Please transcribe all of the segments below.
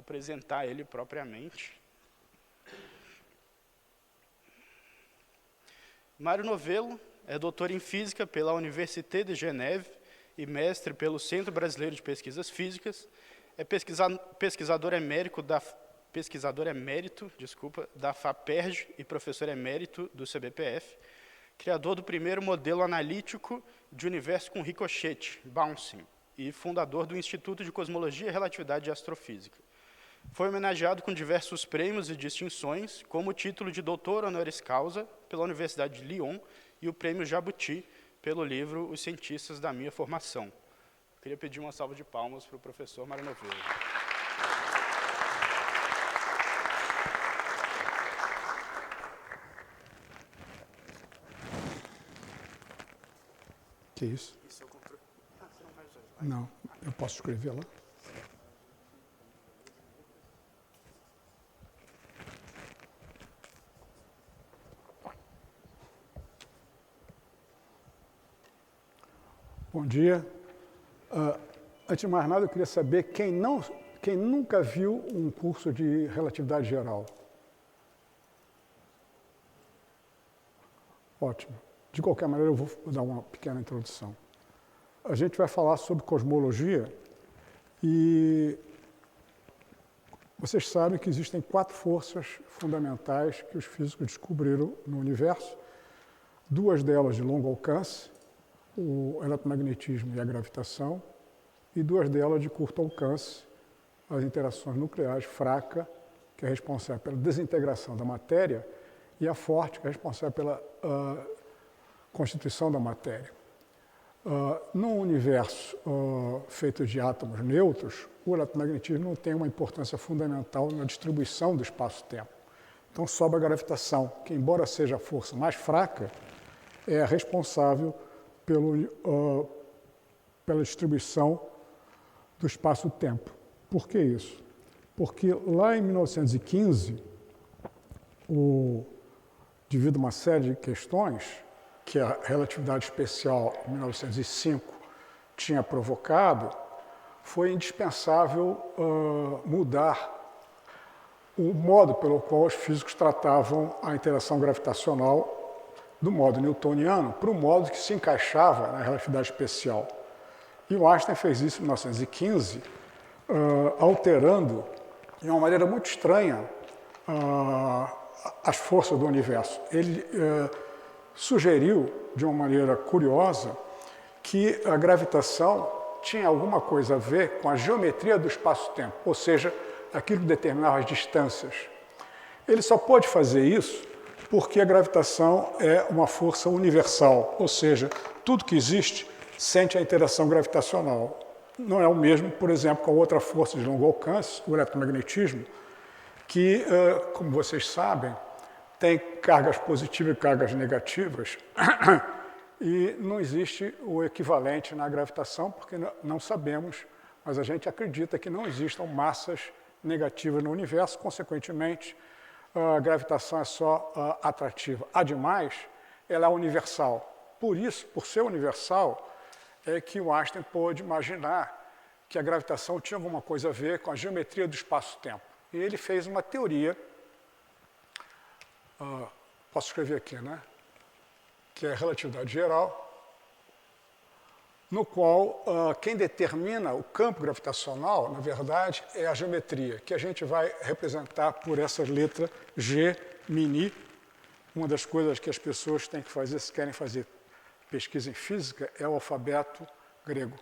apresentar ele propriamente. Mário Novello é doutor em Física pela Université de Genève e mestre pelo Centro Brasileiro de Pesquisas Físicas. É pesquisador emérito da FAPERJ e professor emérito do CBPF, criador do primeiro modelo analítico de universo com ricochete, bouncing, e fundador do Instituto de Cosmologia, Relatividade e Astrofísica. Foi homenageado com diversos prêmios e distinções, como o título de doutor honoris causa pela Universidade de Lyon e o prêmio Jabuti pelo livro Os Cientistas da Minha Formação. Eu queria pedir uma salva de palmas para o professor Mário Novello. Que isso? Não, eu posso escrever lá? Bom dia. Antes de mais nada, eu queria saber quem nunca viu um curso de relatividade geral. Ótimo. De qualquer maneira, eu vou dar uma pequena introdução. A gente vai falar sobre cosmologia e vocês sabem que existem 4 forças fundamentais que os físicos descobriram no universo, 2 delas de longo alcance, o eletromagnetismo e a gravitação, e 2 delas de curto alcance, as interações nucleares fraca, que é responsável pela desintegração da matéria, e a forte, que é responsável pela constituição da matéria. Num universo feito de átomos neutros, o eletromagnetismo não tem uma importância fundamental na distribuição do espaço-tempo. Então sobra a gravitação, que embora seja a força mais fraca, é responsável pela distribuição do espaço-tempo. Por que isso? Porque lá em 1915, devido a uma série de questões que a relatividade especial em 1905 tinha provocado, foi indispensável mudar o modo pelo qual os físicos tratavam a interação gravitacional do modo newtoniano para o modo que se encaixava na relatividade especial. E o Einstein fez isso em 1915, alterando de uma maneira muito estranha as forças do universo. Ele sugeriu, de uma maneira curiosa, que a gravitação tinha alguma coisa a ver com a geometria do espaço-tempo, ou seja, aquilo que determinava as distâncias. Ele só pôde fazer isso porque a gravitação é uma força universal, ou seja, tudo que existe sente a interação gravitacional. Não é o mesmo, por exemplo, com a outra força de longo alcance, o eletromagnetismo, que, como vocês sabem, tem cargas positivas e cargas negativas, e não existe o equivalente na gravitação, porque não sabemos, mas a gente acredita que não existam massas negativas no universo, consequentemente, a gravitação é só atrativa. Ademais, ela é universal. Por isso, por ser universal, é que o Einstein pôde imaginar que a gravitação tinha alguma coisa a ver com a geometria do espaço-tempo. E ele fez uma teoria, posso escrever aqui, né? Que é a relatividade geral, no qual quem determina o campo gravitacional, na verdade, é a geometria, que a gente vai representar por essa letra G mini. Uma das coisas que as pessoas têm que fazer, se querem fazer pesquisa em física, é o alfabeto grego.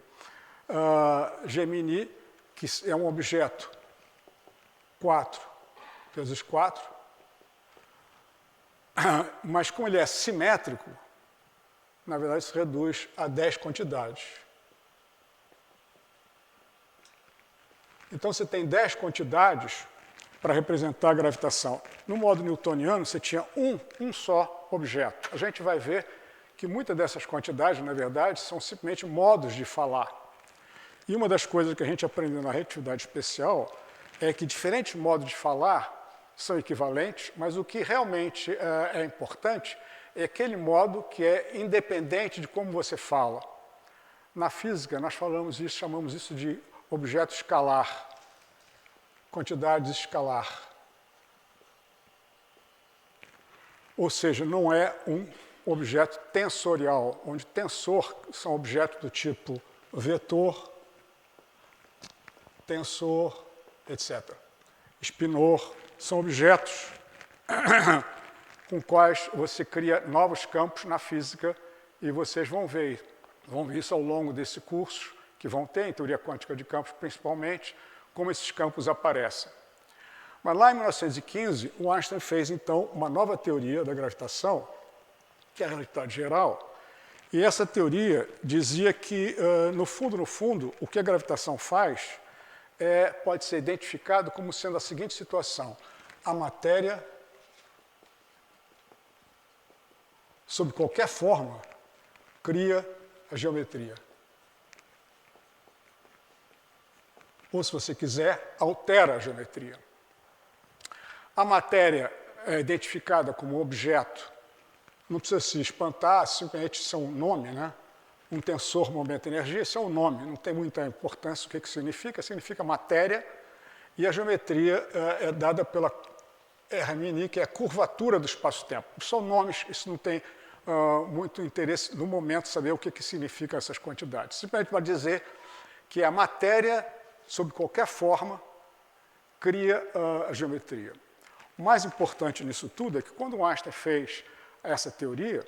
G mini, que é um objeto 4 vezes 4, mas como ele é simétrico, na verdade, se reduz a 10 quantidades. Então, você tem 10 quantidades para representar a gravitação. No modo newtoniano, você tinha um só objeto. A gente vai ver que muitas dessas quantidades, na verdade, são simplesmente modos de falar. E uma das coisas que a gente aprendeu na relatividade especial é que diferentes modos de falar são equivalentes, mas o que realmente é importante é aquele modo que é independente de como você fala. Na física, nós chamamos isso de objeto escalar. quantidades escalar. Ou seja, não é um objeto tensorial, onde tensor são objetos do tipo vetor, tensor, etc. Spinor são objetos com quais você cria novos campos na física e vocês vão ver isso ao longo desse curso, que vão ter em teoria quântica de campos principalmente, como esses campos aparecem. Mas lá em 1915, o Einstein fez então uma nova teoria da gravitação, que é a relatividade geral, e essa teoria dizia que, no fundo, o que a gravitação faz pode ser identificado como sendo a seguinte situação: a matéria, sob qualquer forma, cria a geometria. Ou, se você quiser, altera a geometria. A matéria é identificada como objeto, não precisa se espantar, simplesmente isso é um nome, né? Um tensor momento-energia, isso é um nome, não tem muita importância o que significa. Significa matéria, e a geometria é dada pela RMN, que é a curvatura do espaço-tempo. São nomes, isso não tem muito interesse no momento saber o que significam essas quantidades. Simplesmente para dizer que a matéria, sob qualquer forma, cria a geometria. O mais importante nisso tudo é que quando Einstein fez essa teoria,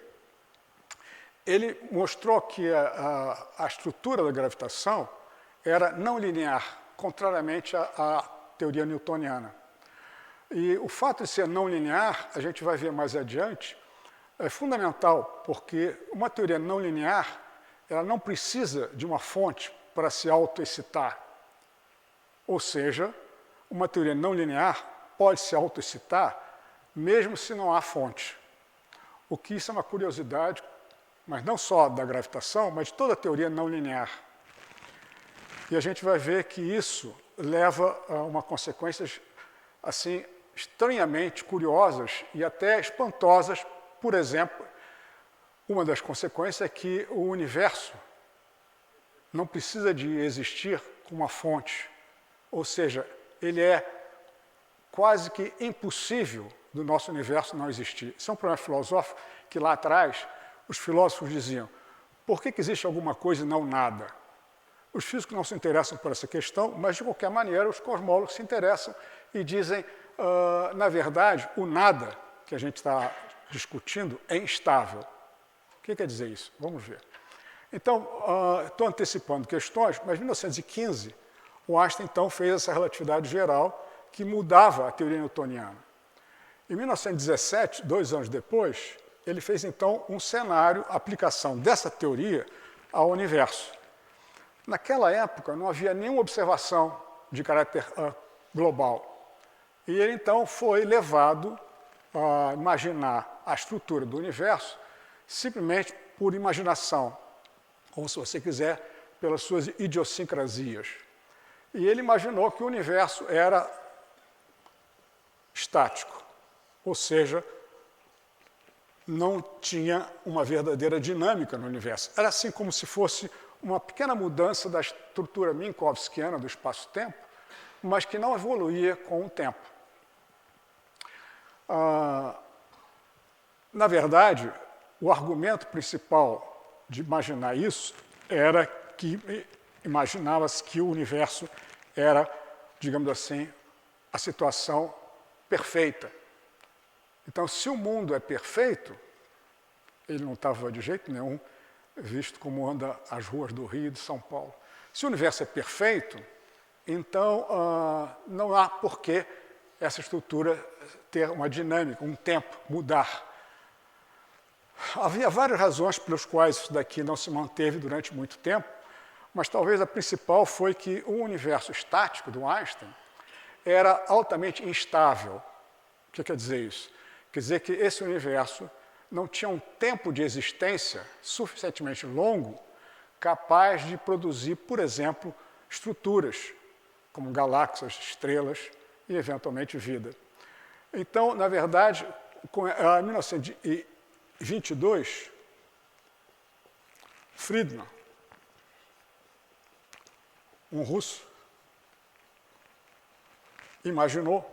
ele mostrou que a estrutura da gravitação era não linear, contrariamente à teoria newtoniana. E o fato de ser não linear, a gente vai ver mais adiante, é fundamental, porque uma teoria não linear, ela não precisa de uma fonte para se autoexcitar. Ou seja, uma teoria não linear pode se autoexcitar mesmo se não há fonte. O que isso é uma curiosidade, mas não só da gravitação, mas de toda a teoria não linear. E a gente vai ver que isso leva a uma consequências assim estranhamente curiosas e até espantosas. Por exemplo, uma das consequências é que o universo não precisa de existir com uma fonte, ou seja, ele é quase que impossível do nosso universo não existir. Isso é um problema filosófico que lá atrás os filósofos diziam: por que existe alguma coisa e não nada? Os físicos não se interessam por essa questão, mas de qualquer maneira os cosmólogos se interessam e dizem, na verdade, o nada que a gente está discutindo é instável. O que quer dizer isso? Vamos ver. Então, estou antecipando questões, mas em 1915, o Einstein então fez essa relatividade geral que mudava a teoria newtoniana. Em 1917, 2 anos depois, ele fez então um cenário, aplicação dessa teoria ao universo. Naquela época não havia nenhuma observação de caráter global. E ele então foi levado a imaginar a estrutura do universo simplesmente por imaginação, ou, se você quiser, pelas suas idiosincrasias. E ele imaginou que o universo era estático, ou seja, não tinha uma verdadeira dinâmica no universo. Era assim como se fosse uma pequena mudança da estrutura minkowskiana do espaço-tempo, mas que não evoluía com o tempo. Na verdade, o argumento principal de imaginar isso era que imaginava-se que o universo era, digamos assim, a situação perfeita. Então, se o mundo é perfeito, ele não estava de jeito nenhum visto como anda as ruas do Rio e de São Paulo. Se o universo é perfeito, então não há por que essa estrutura ter uma dinâmica, um tempo, mudar. Havia várias razões pelas quais isso daqui não se manteve durante muito tempo, mas talvez a principal foi que o universo estático do Einstein era altamente instável. O que quer dizer isso? Quer dizer que esse universo não tinha um tempo de existência suficientemente longo capaz de produzir, por exemplo, estruturas como galáxias, estrelas e, eventualmente, vida. Então, na verdade, em 1922, Friedman, um russo, imaginou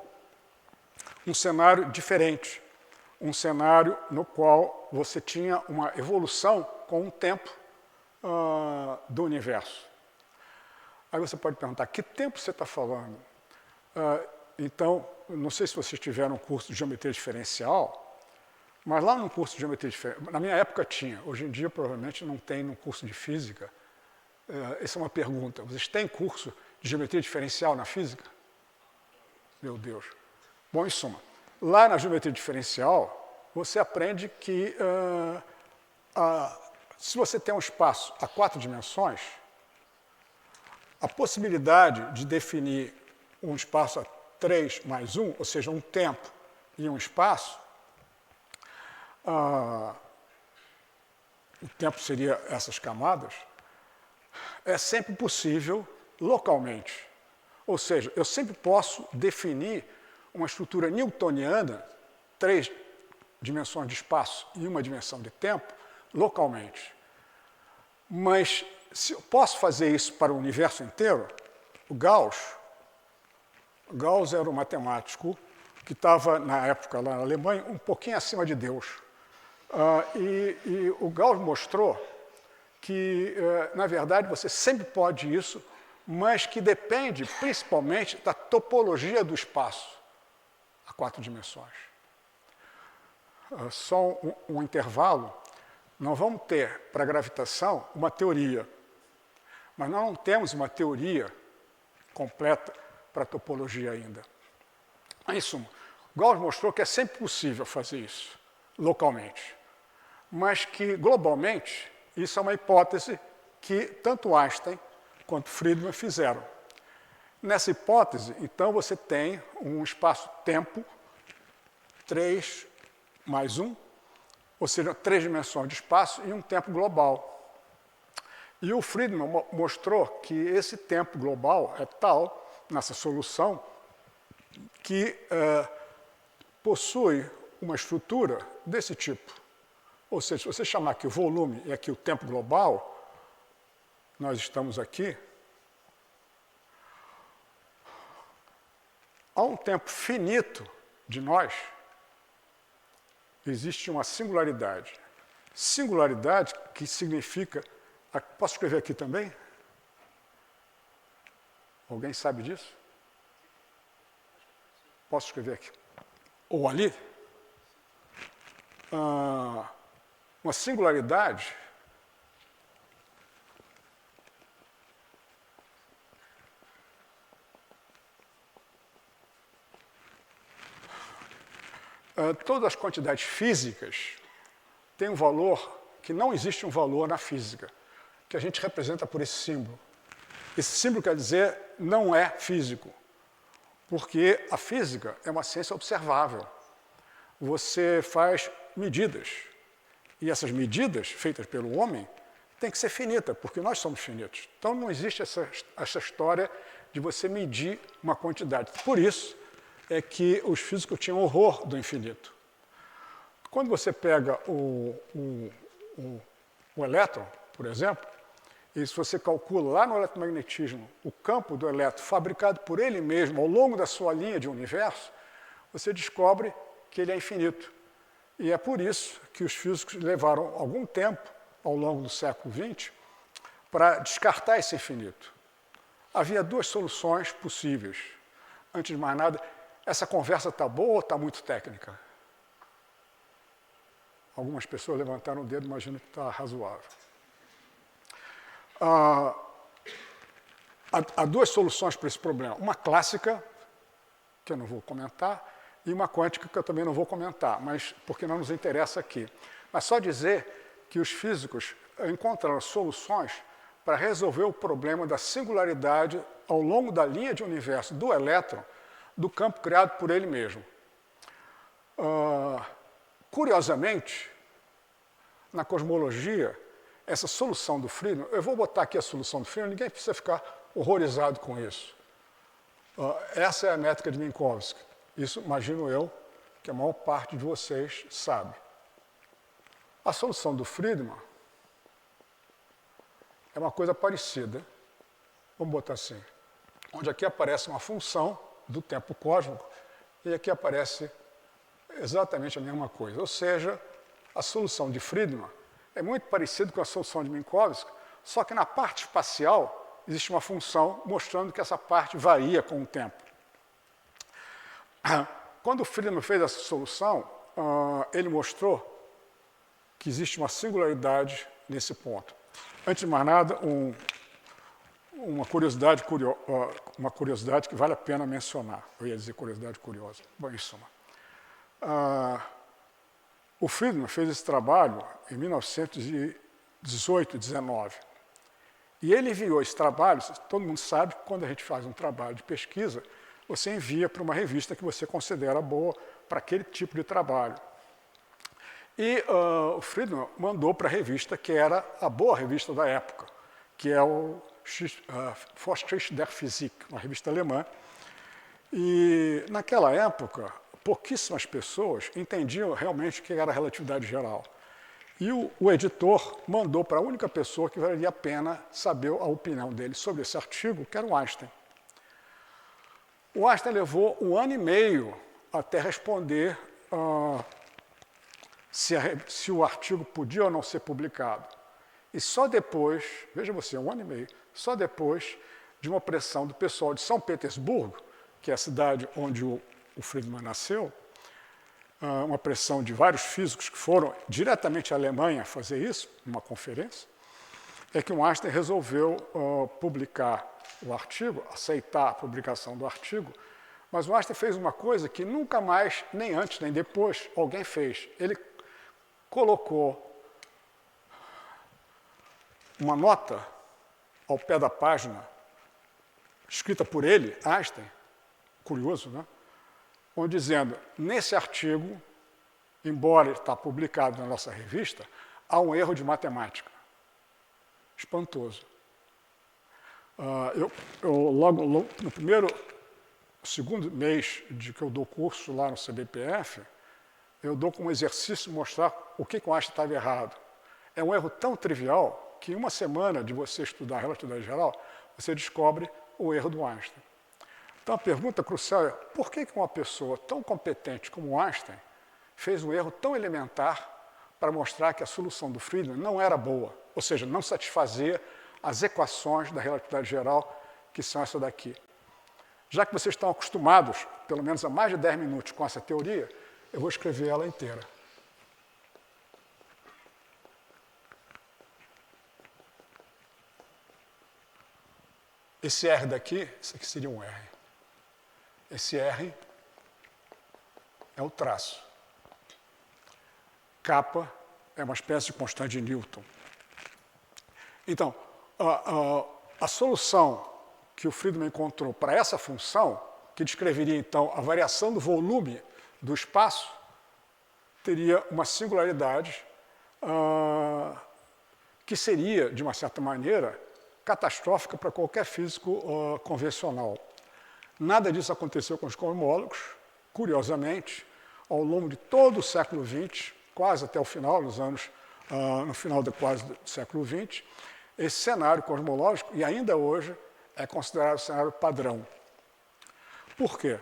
um cenário diferente, um cenário no qual você tinha uma evolução com o tempo do universo. Aí você pode perguntar, que tempo você está falando? Então, não sei se vocês tiveram um curso de geometria diferencial, mas lá no curso de geometria diferencial, na minha época tinha, hoje em dia provavelmente não tem no curso de física. Essa é uma pergunta, vocês têm curso de geometria diferencial na física? Meu Deus. Bom, em suma, lá na geometria diferencial, você aprende que se você tem um espaço a 4 dimensões, a possibilidade de definir um espaço a 3 mais 1, ou seja, um tempo e um espaço, o tempo seria essas camadas, é sempre possível localmente. Ou seja, eu sempre posso definir uma estrutura newtoniana, 3 dimensões de espaço e 1 dimensão de tempo, localmente. Mas se eu posso fazer isso para o universo inteiro, o Gauss era um matemático que estava, na época, lá na Alemanha, um pouquinho acima de Deus. E o Gauss mostrou que, na verdade, você sempre pode isso, mas que depende principalmente da topologia do espaço a 4 dimensões. Só um intervalo, nós vamos ter para a gravitação uma teoria, mas nós não temos uma teoria completa para a topologia ainda. Em suma, Gauss mostrou que é sempre possível fazer isso localmente, mas que globalmente isso é uma hipótese que tanto Einstein quanto Friedmann fizeram. Nessa hipótese, então, você tem um espaço-tempo 3 mais 1, ou seja, 3 dimensões de espaço e um tempo global. E o Friedmann mostrou que esse tempo global é tal, nessa solução, que possui uma estrutura desse tipo. Ou seja, se você chamar aqui o volume e aqui o tempo global, nós estamos aqui, há um tempo finito de nós, existe uma singularidade. Singularidade que significa... Posso escrever aqui também? Alguém sabe disso? Posso escrever aqui? Ou ali? Uma singularidade todas as quantidades físicas têm um valor que não existe um valor na física, que a gente representa por esse símbolo. Esse símbolo quer dizer não é físico, porque a física é uma ciência observável. Você faz medidas, e essas medidas feitas pelo homem têm que ser finitas, porque nós somos finitos. Então não existe essa história de você medir uma quantidade. Por isso é que os físicos tinham horror do infinito. Quando você pega o elétron, por exemplo, e se você calcula lá no eletromagnetismo o campo do elétron fabricado por ele mesmo ao longo da sua linha de universo, você descobre que ele é infinito. E é por isso que os físicos levaram algum tempo, ao longo do século XX, para descartar esse infinito. Havia 2 soluções possíveis. Antes de mais nada, essa conversa está boa ou está muito técnica? Algumas pessoas levantaram o dedo, imagino que está razoável. Há 2 soluções para esse problema. Uma clássica, que eu não vou comentar, e uma quântica, que eu também não vou comentar, mas porque não nos interessa aqui. Mas só dizer que os físicos encontraram soluções para resolver o problema da singularidade ao longo da linha de universo do elétron, do campo criado por ele mesmo. Curiosamente, na cosmologia, essa solução do Friedmann, eu vou botar aqui a solução do Friedmann, ninguém precisa ficar horrorizado com isso. Essa é a métrica de Minkowski. Isso, imagino eu, que a maior parte de vocês sabe. A solução do Friedmann é uma coisa parecida. Vamos botar assim. Onde aqui aparece uma função do tempo cósmico, e aqui aparece exatamente a mesma coisa. Ou seja, a solução de Friedmann é muito parecida com a solução de Minkowski, só que na parte espacial existe uma função mostrando que essa parte varia com o tempo. Quando o Friedmann fez essa solução, ele mostrou que existe uma singularidade nesse ponto. Antes de mais nada, uma curiosidade que vale a pena mencionar. Eu ia dizer curiosidade curiosa. Bom, em suma. O Friedmann fez esse trabalho em 1918, 19. E ele enviou esse trabalho, todo mundo sabe que quando a gente faz um trabalho de pesquisa, você envia para uma revista que você considera boa para aquele tipo de trabalho. E o Friedmann mandou para a revista que era a boa revista da época, que é o Vorschrift der Physik, uma revista alemã. E naquela época, pouquíssimas pessoas entendiam realmente o que era a relatividade geral. E o editor mandou para a única pessoa que valia a pena saber a opinião dele sobre esse artigo, que era o Einstein. O Einstein levou 1 ano e meio até responder se o artigo podia ou não ser publicado. E só depois, veja você, 1 ano e meio, só depois de uma pressão do pessoal de São Petersburgo, que é a cidade onde o Friedmann nasceu, uma pressão de vários físicos que foram diretamente à Alemanha fazer isso, numa conferência, é que o Einstein resolveu publicar o artigo, aceitar a publicação do artigo, mas o Einstein fez uma coisa que nunca mais, nem antes nem depois, alguém fez. Ele colocou uma nota ao pé da página, escrita por ele, Einstein, curioso, né? Onde dizendo, nesse artigo, embora ele está publicado na nossa revista, há um erro de matemática. Espantoso. Logo no segundo mês de que eu dou curso lá no CBPF, eu dou como exercício mostrar o que o Einstein estava errado. É um erro tão trivial que em uma semana de você estudar a relatividade geral, você descobre o erro do Einstein. Então a pergunta crucial é, por que uma pessoa tão competente como Einstein fez um erro tão elementar para mostrar que a solução do Friedmann não era boa, ou seja, não satisfazia as equações da relatividade geral, que são essa daqui. Já que vocês estão acostumados, pelo menos há mais de 10 minutos, com essa teoria, eu vou escrever ela inteira. Esse R daqui, isso aqui seria um R. Esse R é o traço. Kappa é uma espécie de constante de Newton. Então, a solução que o Friedmann encontrou para essa função, que descreveria então a variação do volume do espaço, teria uma singularidade que seria, de uma certa maneira, catastrófica para qualquer físico convencional. Nada disso aconteceu com os cosmólogos. Curiosamente, ao longo de todo o século XX, quase até o final, no final quase do século XX, esse cenário cosmológico, e ainda hoje, é considerado o cenário padrão. Por quê?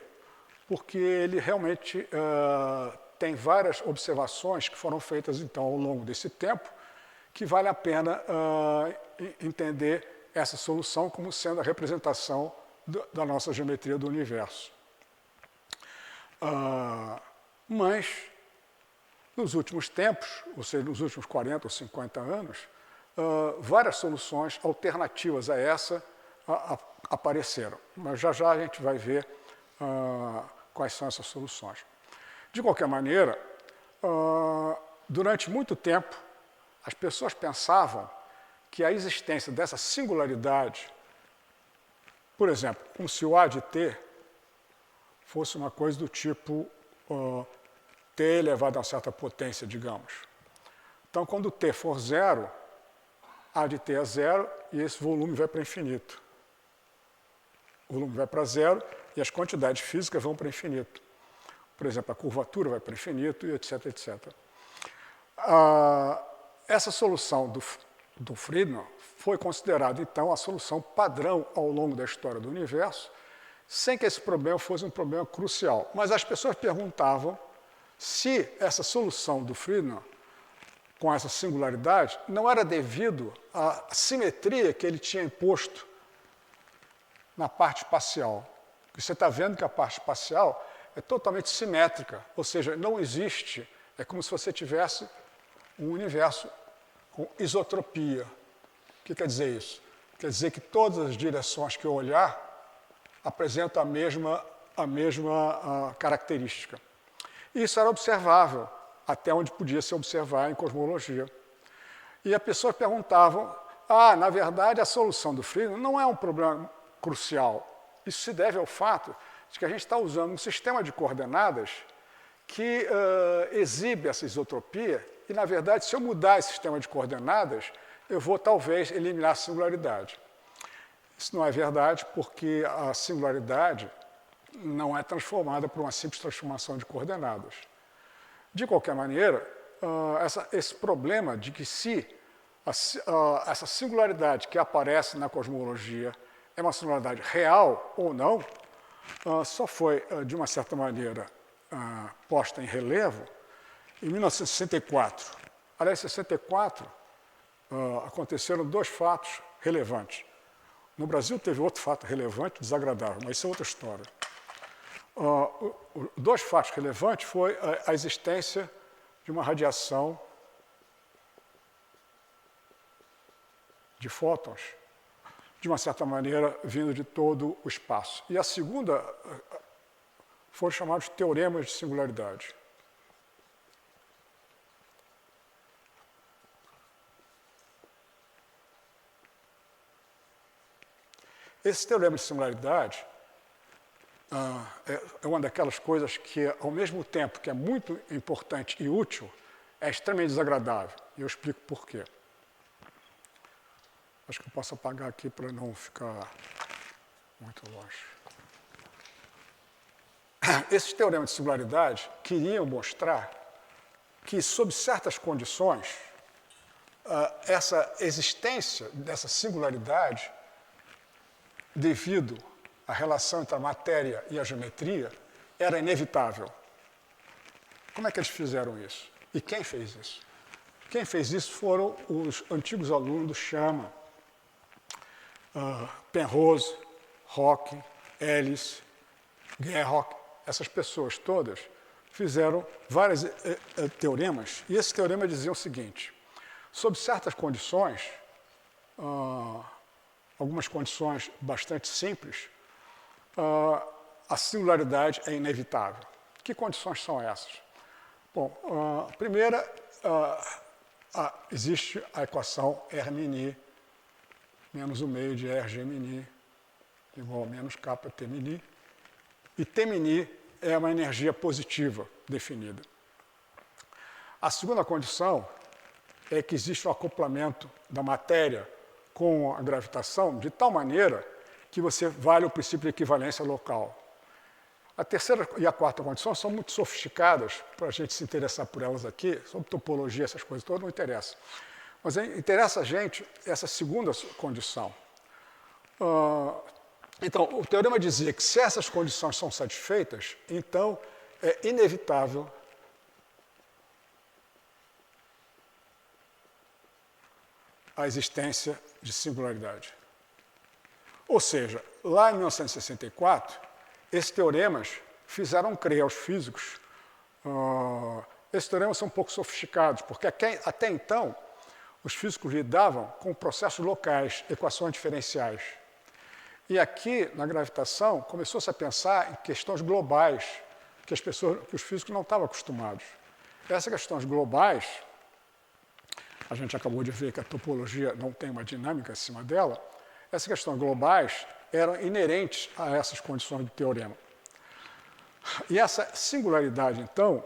Porque ele realmente tem várias observações que foram feitas, então, ao longo desse tempo, que vale a pena entender essa solução como sendo a representação da nossa geometria do universo. Mas, nos últimos tempos, ou seja, nos últimos 40 ou 50 anos, várias soluções alternativas a essa apareceram. Mas já já a gente vai ver quais são essas soluções. De qualquer maneira, durante muito tempo, as pessoas pensavam que a existência dessa singularidade, por exemplo, como se o A de T fosse uma coisa do tipo T elevado a uma certa potência, digamos. Então, quando T for zero, A de T é zero e esse volume vai para infinito. O volume vai para zero e as quantidades físicas vão para infinito. Por exemplo, a curvatura vai para infinito e etc, etc. Essa solução do Friedmann foi considerada, então, a solução padrão ao longo da história do universo sem que esse problema fosse um problema crucial. Mas as pessoas perguntavam se essa solução do Friedman, com essa singularidade, não era devido à simetria que ele tinha imposto na parte espacial. Você está vendo que a parte espacial é totalmente simétrica, ou seja, não existe, é como se você tivesse um universo com isotropia. O que quer dizer isso? Quer dizer que todas as direções que eu olhar apresentam a mesma característica. E isso era observável, até onde podia se observar em cosmologia. E as pessoas perguntavam, na verdade, a solução do Friedman não é um problema crucial. Isso se deve ao fato de que a gente está usando um sistema de coordenadas que exibe essa isotropia, e, na verdade, se eu mudar esse sistema de coordenadas, eu vou, talvez, eliminar a singularidade. Isso não é verdade, porque a singularidade não é transformada por uma simples transformação de coordenadas. De qualquer maneira, esse problema de que se essa singularidade que aparece na cosmologia é uma singularidade real ou não, só foi, de uma certa maneira, posta em relevo em 1964. Aliás, em 64, aconteceram dois fatos relevantes. No Brasil teve outro fato relevante, desagradável, mas isso é outra história. Dois fatos relevantes foi a existência de uma radiação de fótons, de uma certa maneira, vindo de todo o espaço. E a segunda foram chamados teoremas de singularidade. Esse teorema de singularidade é uma daquelas coisas que, ao mesmo tempo que é muito importante e útil, é extremamente desagradável. E eu explico por quê. Acho que eu posso apagar aqui para não ficar muito longe. Esses teoremas de singularidade queriam mostrar que, sob certas condições, essa existência dessa singularidade, devido à relação entre a matéria e a geometria, era inevitável. Como é que eles fizeram isso? E quem fez isso? Quem fez isso foram os antigos alunos do Sherman, Penrose, Hawking, Ellis, Gerhock. Essas pessoas todas fizeram vários teoremas, e esse teorema dizia o seguinte: sob certas condições, algumas condições bastante simples, a singularidade é inevitável. Que condições são essas? Bom, a primeira, existe a equação R-mini menos o meio de R-G-mini igual a menos kappa T-mini, e T-mini é uma energia positiva definida. A segunda condição é que existe um acoplamento da matéria com a gravitação de tal maneira que você vale o princípio de equivalência local. A terceira e a quarta condição são muito sofisticadas, para a gente se interessar por elas aqui, sobre topologia, essas coisas todas, não interessa. Mas interessa a gente essa segunda condição. Então, o teorema dizia que se essas condições são satisfeitas, então é inevitável a existência de singularidade. Ou seja, lá em 1964, esses teoremas fizeram crer aos físicos. Esses teoremas são um pouco sofisticados, porque até então os físicos lidavam com processos locais, equações diferenciais. E aqui, na gravitação, começou-se a pensar em questões globais, que os físicos não estavam acostumados. Essas questões globais, a gente acabou de ver que a topologia não tem uma dinâmica acima dela, essas questões globais eram inerentes a essas condições do teorema. E essa singularidade, então,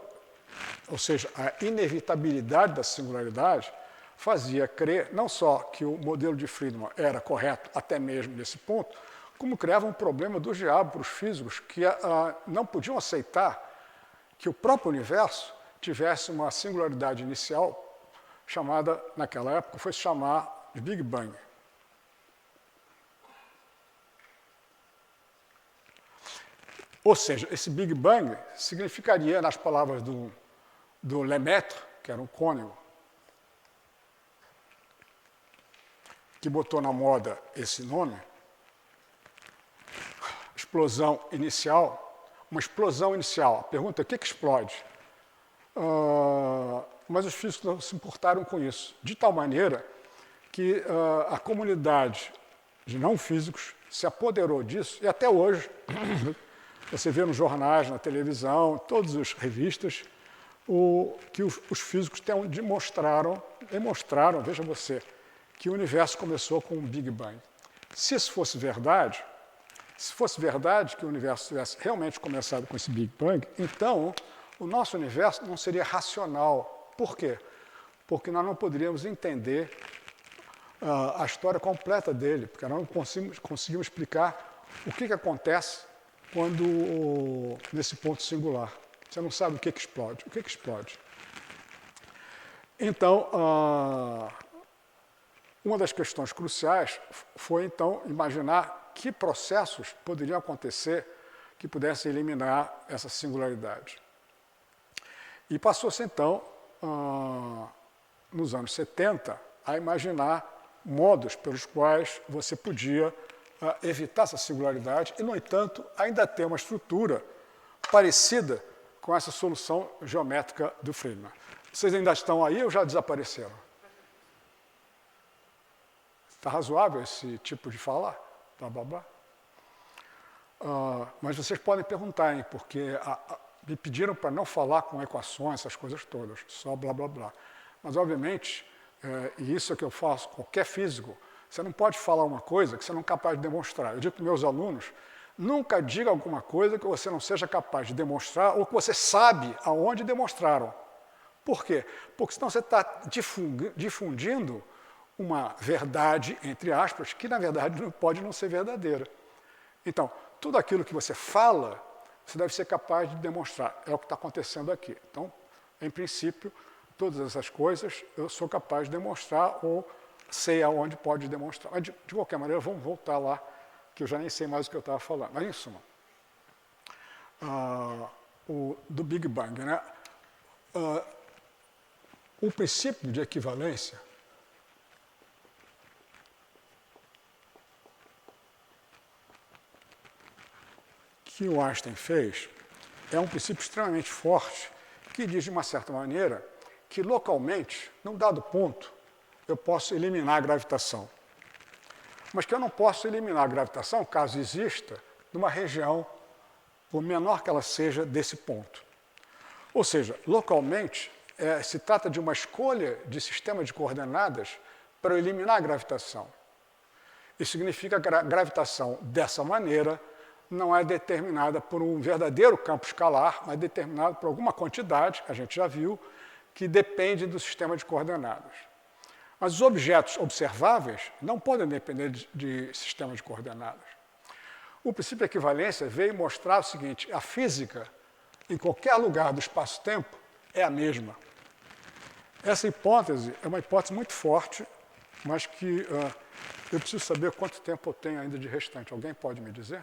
ou seja, a inevitabilidade da singularidade, fazia crer não só que o modelo de Friedman era correto até mesmo nesse ponto, como criava um problema do diabo para os físicos que não podiam aceitar que o próprio universo tivesse uma singularidade inicial chamada, naquela época, foi se chamar de Big Bang. Ou seja, esse Big Bang significaria, nas palavras do Lemaitre, que era um cônego, que botou na moda esse nome, explosão inicial, uma explosão inicial. A pergunta é: o que explode? Mas os físicos não se importaram com isso, de tal maneira que a comunidade de não físicos se apoderou disso, e até hoje você vê nos jornais, na televisão, todas as revistas, que os físicos demonstraram, veja você, que o universo começou com um Big Bang. Se isso fosse verdade, que o universo tivesse realmente começado com esse Big Bang, então o nosso universo não seria racional. Por quê? Porque nós não poderíamos entender a história completa dele, porque nós não conseguimos explicar o que acontece quando nesse ponto singular. Você não sabe o que explode. O que explode? Então, uma das questões cruciais foi, então, imaginar que processos poderiam acontecer que pudessem eliminar essa singularidade. E passou-se, então, nos anos 70, a imaginar modos pelos quais você podia evitar essa singularidade e, no entanto, ainda ter uma estrutura parecida com essa solução geométrica do Friedman. Vocês ainda estão aí ou já desapareceram? Está razoável esse tipo de falar? Blá, blá, blá. Mas vocês podem perguntar, hein, porque me pediram para não falar com equações, essas coisas todas, só blá, blá, blá. Mas, obviamente, e isso é que eu faço, qualquer físico, você não pode falar uma coisa que você não é capaz de demonstrar. Eu digo para meus alunos, nunca diga alguma coisa que você não seja capaz de demonstrar ou que você sabe aonde demonstraram. Por quê? Porque senão você está difundindo uma verdade, entre aspas, que na verdade pode não ser verdadeira. Então, tudo aquilo que você fala, você deve ser capaz de demonstrar. É o que está acontecendo aqui. Então, em princípio, todas essas coisas eu sou capaz de demonstrar ou sei aonde pode demonstrar. Mas, de qualquer maneira, vamos voltar lá, que eu já nem sei mais o que eu estava falando. Mas, em suma, do Big Bang, né? O princípio de equivalência que o Einstein fez é um princípio extremamente forte que diz, de uma certa maneira, que localmente, num dado ponto, eu posso eliminar a gravitação. Mas que eu não posso eliminar a gravitação, caso exista, numa região, por menor que ela seja, desse ponto. Ou seja, localmente, se trata de uma escolha de sistema de coordenadas para eliminar a gravitação. Isso significa que a gravitação, dessa maneira, não é determinada por um verdadeiro campo escalar, mas determinada por alguma quantidade, que a gente já viu, que depende do sistema de coordenadas. Mas os objetos observáveis não podem depender de sistema de coordenadas. O princípio de equivalência veio mostrar o seguinte: a física, em qualquer lugar do espaço-tempo, é a mesma. Essa hipótese é uma hipótese muito forte, mas que eu preciso saber quanto tempo eu tenho ainda de restante. Alguém pode me dizer?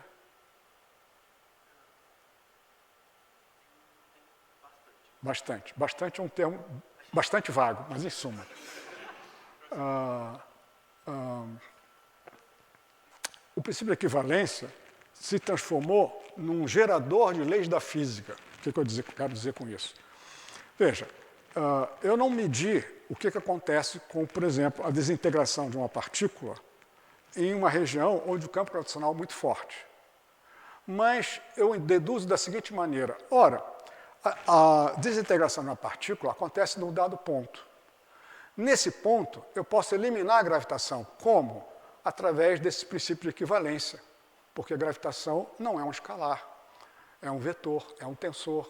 Bastante. Bastante é um termo bastante vago, mas em suma. O princípio de equivalência se transformou num gerador de leis da física. O que eu quero dizer com isso? Veja, eu não medi o que acontece com, por exemplo, a desintegração de uma partícula em uma região onde o campo gravitacional é muito forte. Mas eu deduzo da seguinte maneira: ora, a desintegração de uma partícula acontece num dado ponto. Nesse ponto, eu posso eliminar a gravitação. Como? Através desse princípio de equivalência. Porque a gravitação não é um escalar, é um vetor, é um tensor,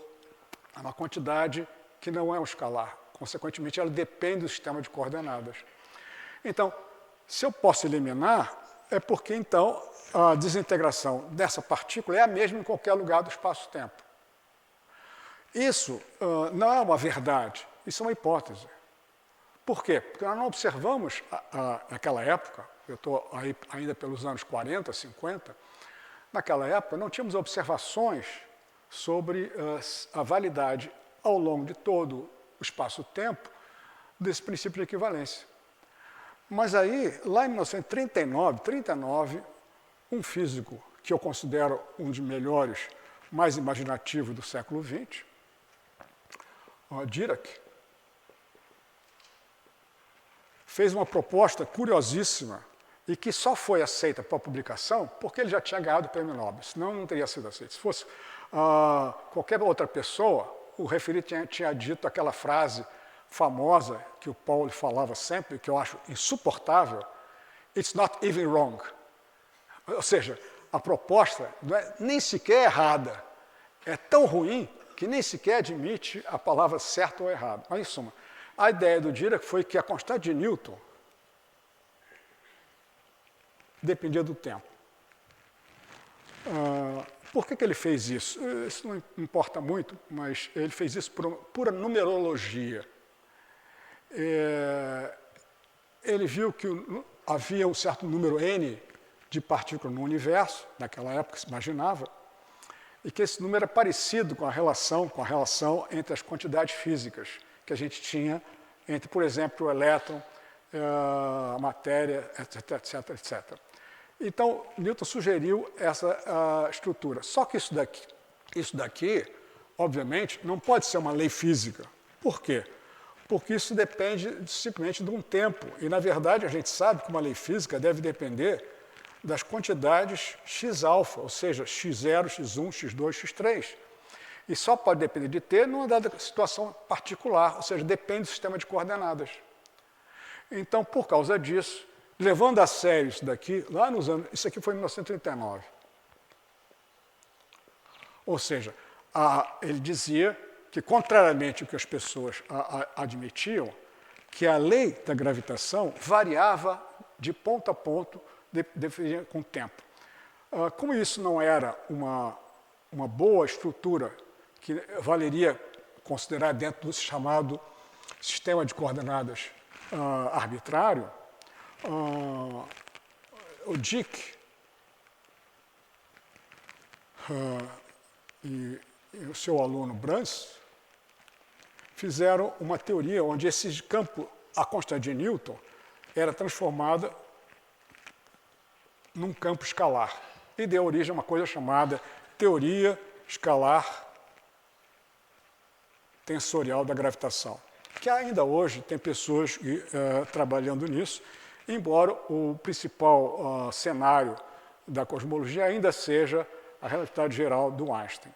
é uma quantidade que não é um escalar. Consequentemente, ela depende do sistema de coordenadas. Então, se eu posso eliminar, é porque, então, a desintegração dessa partícula é a mesma em qualquer lugar do espaço-tempo. Isso não é uma verdade, isso é uma hipótese. Por quê? Porque nós não observamos, naquela época, eu estou ainda pelos anos 40, 50, naquela época, não tínhamos observações sobre a validade ao longo de todo o espaço-tempo desse princípio de equivalência. Mas aí, lá em 1939, um físico que eu considero um dos melhores, mais imaginativos do século XX, Dirac, fez uma proposta curiosíssima e que só foi aceita para publicação porque ele já tinha ganhado o prêmio Nobel, senão não teria sido aceito. Se fosse qualquer outra pessoa, o referido tinha dito aquela frase famosa que o Pauli falava sempre, que eu acho insuportável, "It's not even wrong". Ou seja, a proposta não é nem sequer errada, é tão ruim que nem sequer admite a palavra certo ou errado. Mas, em suma, a ideia do Dirac foi que a constante de Newton dependia do tempo. Por que ele fez isso? Isso não importa muito, mas ele fez isso por pura numerologia. Ele viu que havia um certo número N de partículas no universo, naquela época se imaginava, e que esse número é parecido com a relação entre as quantidades físicas que a gente tinha entre, por exemplo, o elétron, a matéria, etc. Então, Newton sugeriu essa estrutura. Só que isso daqui, obviamente, não pode ser uma lei física. Por quê? Porque isso depende simplesmente de um tempo. E, na verdade, a gente sabe que uma lei física deve depender das quantidades x-alfa, ou seja, x0, x1, x2, x3. E só pode depender de t numa dada situação particular, ou seja, depende do sistema de coordenadas. Então, por causa disso, levando a sério isso daqui, lá nos anos... Isso aqui foi em 1939. Ou seja, ele dizia que, contrariamente ao que as pessoas admitiam, que a lei da gravitação variava de ponto a ponto com o tempo. Como isso não era uma boa estrutura que valeria considerar dentro do chamado sistema de coordenadas arbitrário, o Dicke e o seu aluno Brans fizeram uma teoria onde esse campo, a constante de Newton, era transformada num campo escalar e deu origem a uma coisa chamada teoria escalar tensorial da gravitação, que ainda hoje tem pessoas trabalhando nisso, embora o principal cenário da cosmologia ainda seja a relatividade geral do Einstein.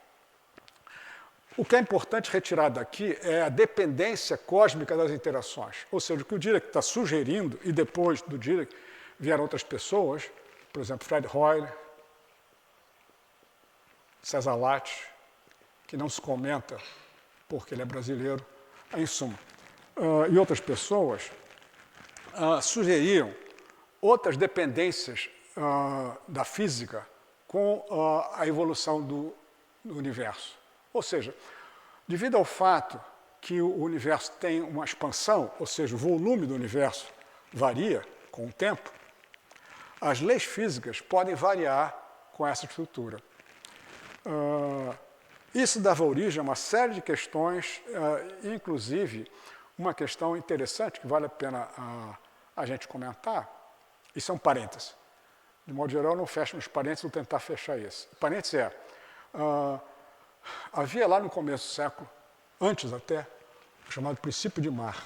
O que é importante retirar daqui é a dependência cósmica das interações, ou seja, o que o Dirac está sugerindo, e depois do Dirac vieram outras pessoas, por exemplo, Fred Hoyle, César Latte, que não se comenta porque ele é brasileiro, em suma, e outras pessoas, sugeriam outras dependências da física com a evolução do universo. Ou seja, devido ao fato que o universo tem uma expansão, ou seja, o volume do universo varia com o tempo, as leis físicas podem variar com essa estrutura. Isso dava origem a uma série de questões, inclusive uma questão interessante que vale a pena a gente comentar. Isso é um parêntese. De modo geral, eu não fecho nos parênteses, vou tentar fechar esse. O parêntese havia lá no começo do século, antes até, o chamado princípio de Mach.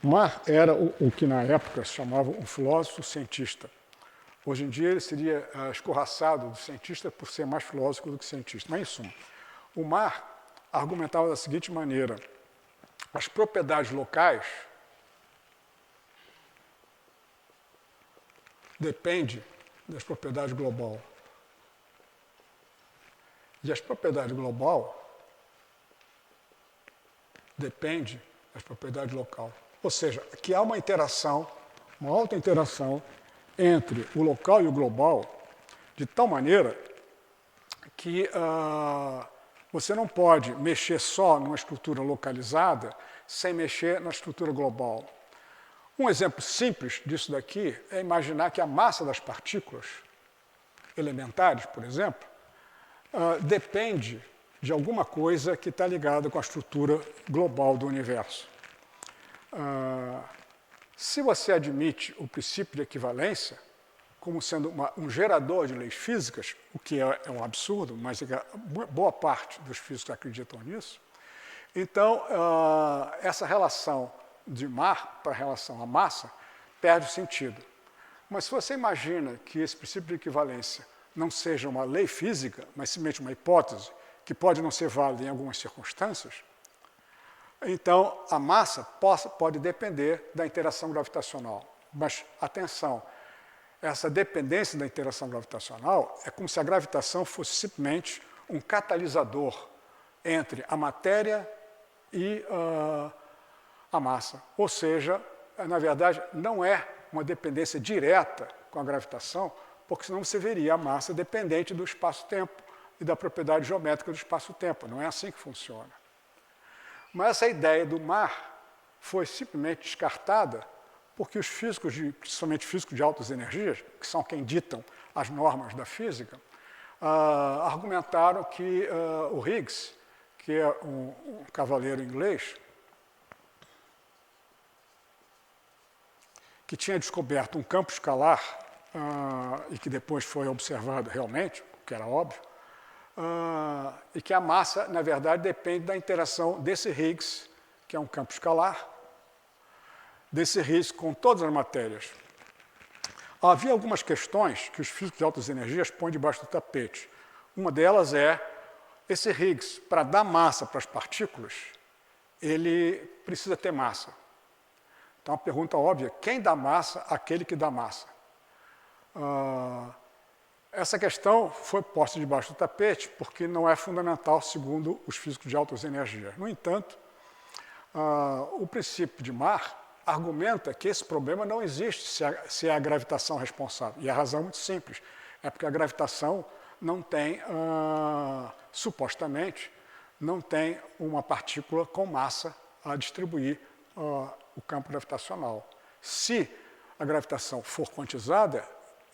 Mach era o que na época se chamava um filósofo cientista. Hoje em dia ele seria escorraçado do cientista por ser mais filósofo do que cientista. Mas, em suma, o Mach argumentava da seguinte maneira: as propriedades locais dependem das propriedades global. E as propriedades global dependem das propriedades local. Ou seja, que há uma interação, uma alta interação entre o local e o global, de tal maneira que você não pode mexer só numa estrutura localizada sem mexer na estrutura global. Um exemplo simples disso daqui é imaginar que a massa das partículas elementares, por exemplo, depende de alguma coisa que está ligada com a estrutura global do universo. Se você admite o princípio de equivalência como sendo um gerador de leis físicas, o que é um absurdo, mas boa parte dos físicos acreditam nisso, então essa relação de mar para a relação à massa perde o sentido. Mas se você imagina que esse princípio de equivalência não seja uma lei física, mas simplesmente uma hipótese, que pode não ser válida em algumas circunstâncias, então a massa pode depender da interação gravitacional. Mas, atenção, essa dependência da interação gravitacional é como se a gravitação fosse simplesmente um catalisador entre a matéria e a massa. Ou seja, na verdade, não é uma dependência direta com a gravitação, porque senão você veria a massa dependente do espaço-tempo e da propriedade geométrica do espaço-tempo. Não é assim que funciona. Mas essa ideia do mar foi simplesmente descartada porque os físicos, principalmente físicos de altas energias, que são quem ditam as normas da física, argumentaram que o Higgs, que é um cavaleiro inglês, que tinha descoberto um campo escalar e que depois foi observado realmente, o que era óbvio, e que a massa, na verdade, depende da interação desse Higgs, que é um campo escalar, desse Higgs com todas as matérias. Havia algumas questões que os físicos de altas energias põem debaixo do tapete. Uma delas é, esse Higgs, para dar massa para as partículas, ele precisa ter massa. Então, a pergunta óbvia, quem dá massa àquele que dá massa? Essa questão foi posta debaixo do tapete porque não é fundamental segundo os físicos de altas energias. No entanto, o princípio de Mach argumenta que esse problema não existe se é a gravitação responsável. E a razão é muito simples. É porque a gravitação não tem, supostamente, não tem uma partícula com massa a distribuir o campo gravitacional. Se a gravitação for quantizada,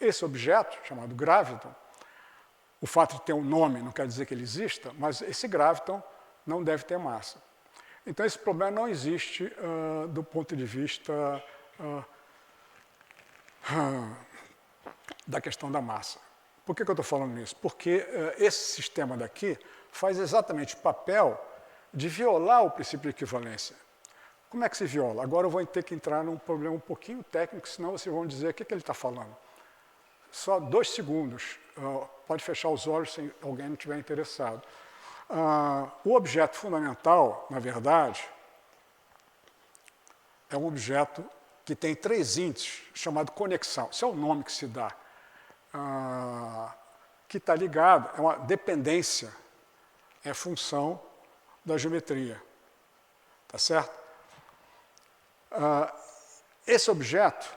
esse objeto, chamado graviton, o fato de ter um nome não quer dizer que ele exista, mas esse graviton não deve ter massa. Então, esse problema não existe do ponto de vista da questão da massa. Por que eu estou falando nisso? Porque esse sistema daqui faz exatamente o papel de violar o princípio de equivalência. Como é que se viola? Agora eu vou ter que entrar num problema um pouquinho técnico, senão vocês vão dizer o que ele está falando. Só 2 segundos. Pode fechar os olhos se alguém não estiver interessado. O objeto fundamental, na verdade, é um objeto que tem 3 índices, chamado conexão. Esse é o nome que se dá. Que está ligado, é uma dependência, é função da geometria. Tá certo? Esse objeto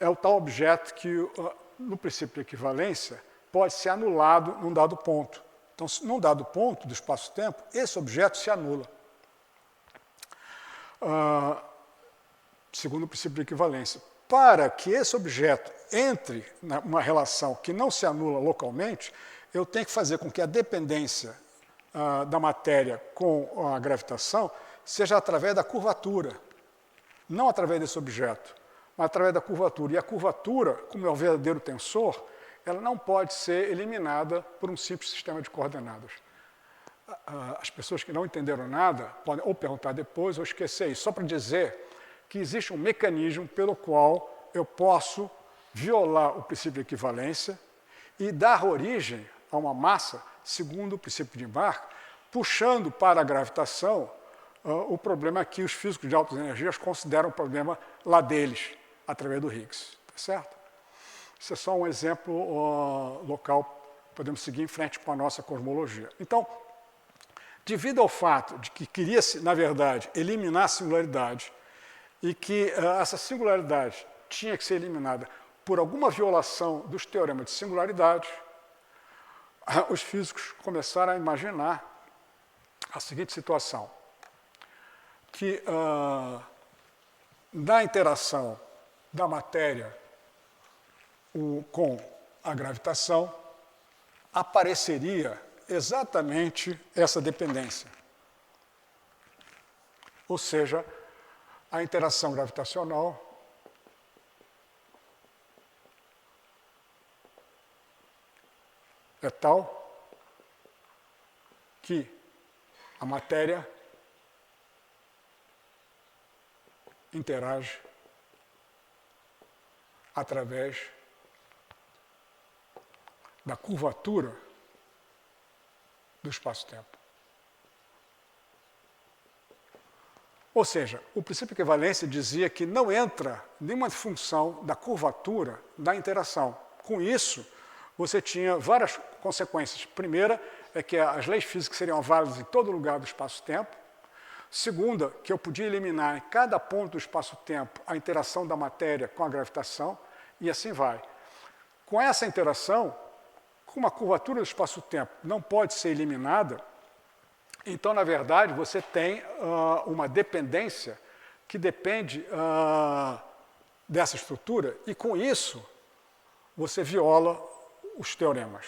é o tal objeto que, no princípio de equivalência, pode ser anulado num dado ponto. Então, num dado ponto do espaço-tempo, esse objeto se anula. Segundo o princípio de equivalência. Para que esse objeto entre numa relação que não se anula localmente, eu tenho que fazer com que a dependência da matéria com a gravitação seja através da curvatura. Não através desse objeto, mas através da curvatura. E a curvatura, como é um verdadeiro tensor, ela não pode ser eliminada por um simples sistema de coordenadas. As pessoas que não entenderam nada podem ou perguntar depois ou esquecer isso. Só para dizer que existe um mecanismo pelo qual eu posso violar o princípio de equivalência e dar origem a uma massa, segundo o princípio de Mach, puxando para a gravitação o problema que os físicos de altas energias consideram um problema lá deles, através do Higgs. Tá certo? Isso é só um exemplo local, podemos seguir em frente com a nossa cosmologia. Então, devido ao fato de que queria-se, na verdade, eliminar a singularidade e que essa singularidade tinha que ser eliminada por alguma violação dos teoremas de singularidade, os físicos começaram a imaginar a seguinte situação, que da interação da matéria com a gravitação, apareceria exatamente essa dependência. Ou seja, a interação gravitacional é tal que a matéria interage através da curvatura do espaço-tempo. Ou seja, o princípio de equivalência dizia que não entra nenhuma função da curvatura da interação. Com isso, você tinha várias consequências. Primeira é que as leis físicas seriam válidas em todo lugar do espaço-tempo. Segunda, que eu podia eliminar em cada ponto do espaço-tempo a interação da matéria com a gravitação, e assim vai. Com essa interação, como a curvatura do espaço-tempo não pode ser eliminada, então, na verdade, você tem uma dependência que depende dessa estrutura, e com isso, você viola os teoremas.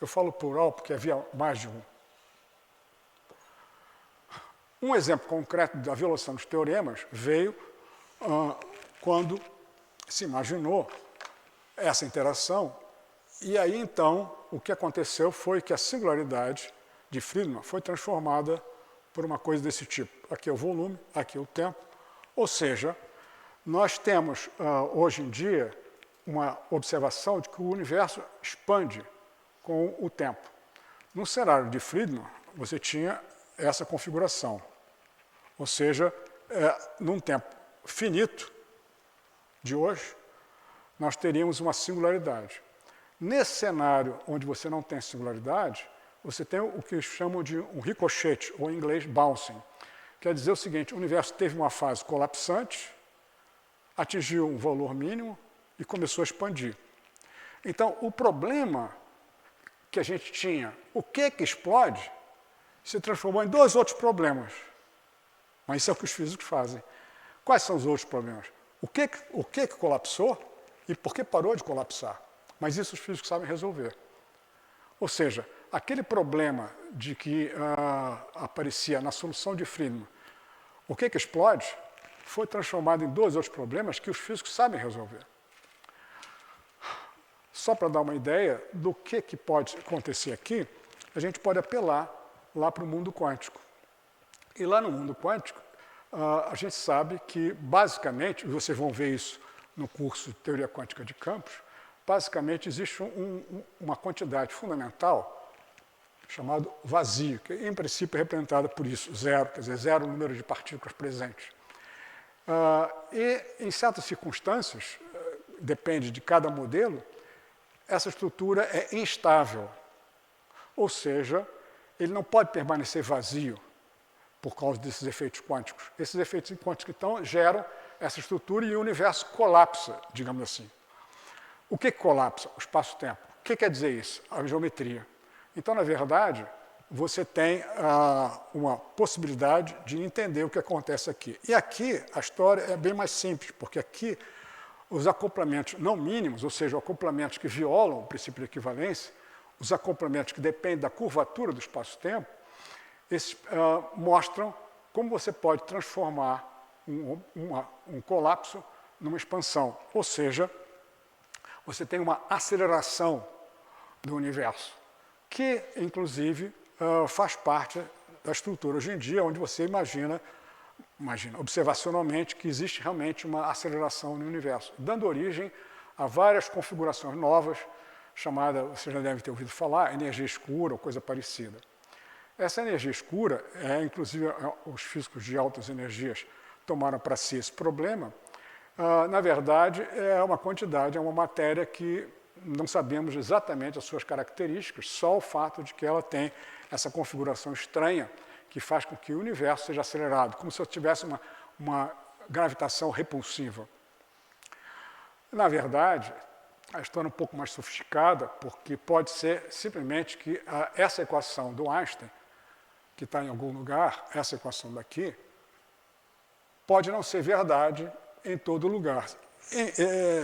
Eu falo plural porque havia mais de um. Um exemplo concreto da violação dos teoremas veio quando se imaginou essa interação, e aí então o que aconteceu foi que a singularidade de Friedmann foi transformada por uma coisa desse tipo. Aqui é o volume, aqui é o tempo, ou seja, nós temos hoje em dia uma observação de que o universo expande com o tempo. No cenário de Friedmann, você tinha essa configuração, ou seja, num tempo finito de hoje, nós teríamos uma singularidade. Nesse cenário onde você não tem singularidade, você tem o que chamam de um ricochete, ou em inglês bouncing. Quer dizer o seguinte, o universo teve uma fase colapsante, atingiu um valor mínimo e começou a expandir. Então, o problema que a gente tinha, o que explode, se transformou em dois outros problemas. Mas isso é o que os físicos fazem. Quais são os outros problemas? O que colapsou e por que parou de colapsar? Mas isso os físicos sabem resolver. Ou seja, aquele problema de que aparecia na solução de Friedmann, o que explode, foi transformado em dois outros problemas que os físicos sabem resolver. Só para dar uma ideia do que pode acontecer aqui, a gente pode apelar lá para o mundo quântico. E lá no mundo quântico, a gente sabe que, basicamente, vocês vão ver isso no curso de Teoria Quântica de Campos, basicamente existe uma quantidade fundamental chamado vazio, que em princípio é representada por isso, zero, quer dizer, zero o número de partículas presentes. E em certas circunstâncias, depende de cada modelo, essa estrutura é instável, ou seja, ele não pode permanecer vazio por causa desses efeitos quânticos. Esses efeitos quânticos, então, geram essa estrutura e o universo colapsa, digamos assim. O que colapsa? O espaço-tempo. O que quer dizer isso? A geometria. Então, na verdade, você tem uma possibilidade de entender o que acontece aqui. E aqui a história é bem mais simples, porque aqui os acoplamentos não mínimos, ou seja, acoplamentos que violam o princípio de equivalência, os acoplamentos que dependem da curvatura do espaço-tempo, esses mostram como você pode transformar um colapso numa expansão. Ou seja, você tem uma aceleração do universo, que, inclusive, faz parte da estrutura hoje em dia, onde você imagina observacionalmente que existe realmente uma aceleração no universo, dando origem a várias configurações novas, chamada, você já deve ter ouvido falar, energia escura ou coisa parecida. Essa energia escura, inclusive os físicos de altas energias tomaram para si esse problema, na verdade é uma quantidade, é uma matéria que não sabemos exatamente as suas características, só o fato de que ela tem essa configuração estranha que faz com que o universo seja acelerado, como se eu tivesse uma gravitação repulsiva. Na verdade, a história é um pouco mais sofisticada, porque pode ser simplesmente que essa equação do Einstein que está em algum lugar, essa equação daqui, pode não ser verdade em todo lugar.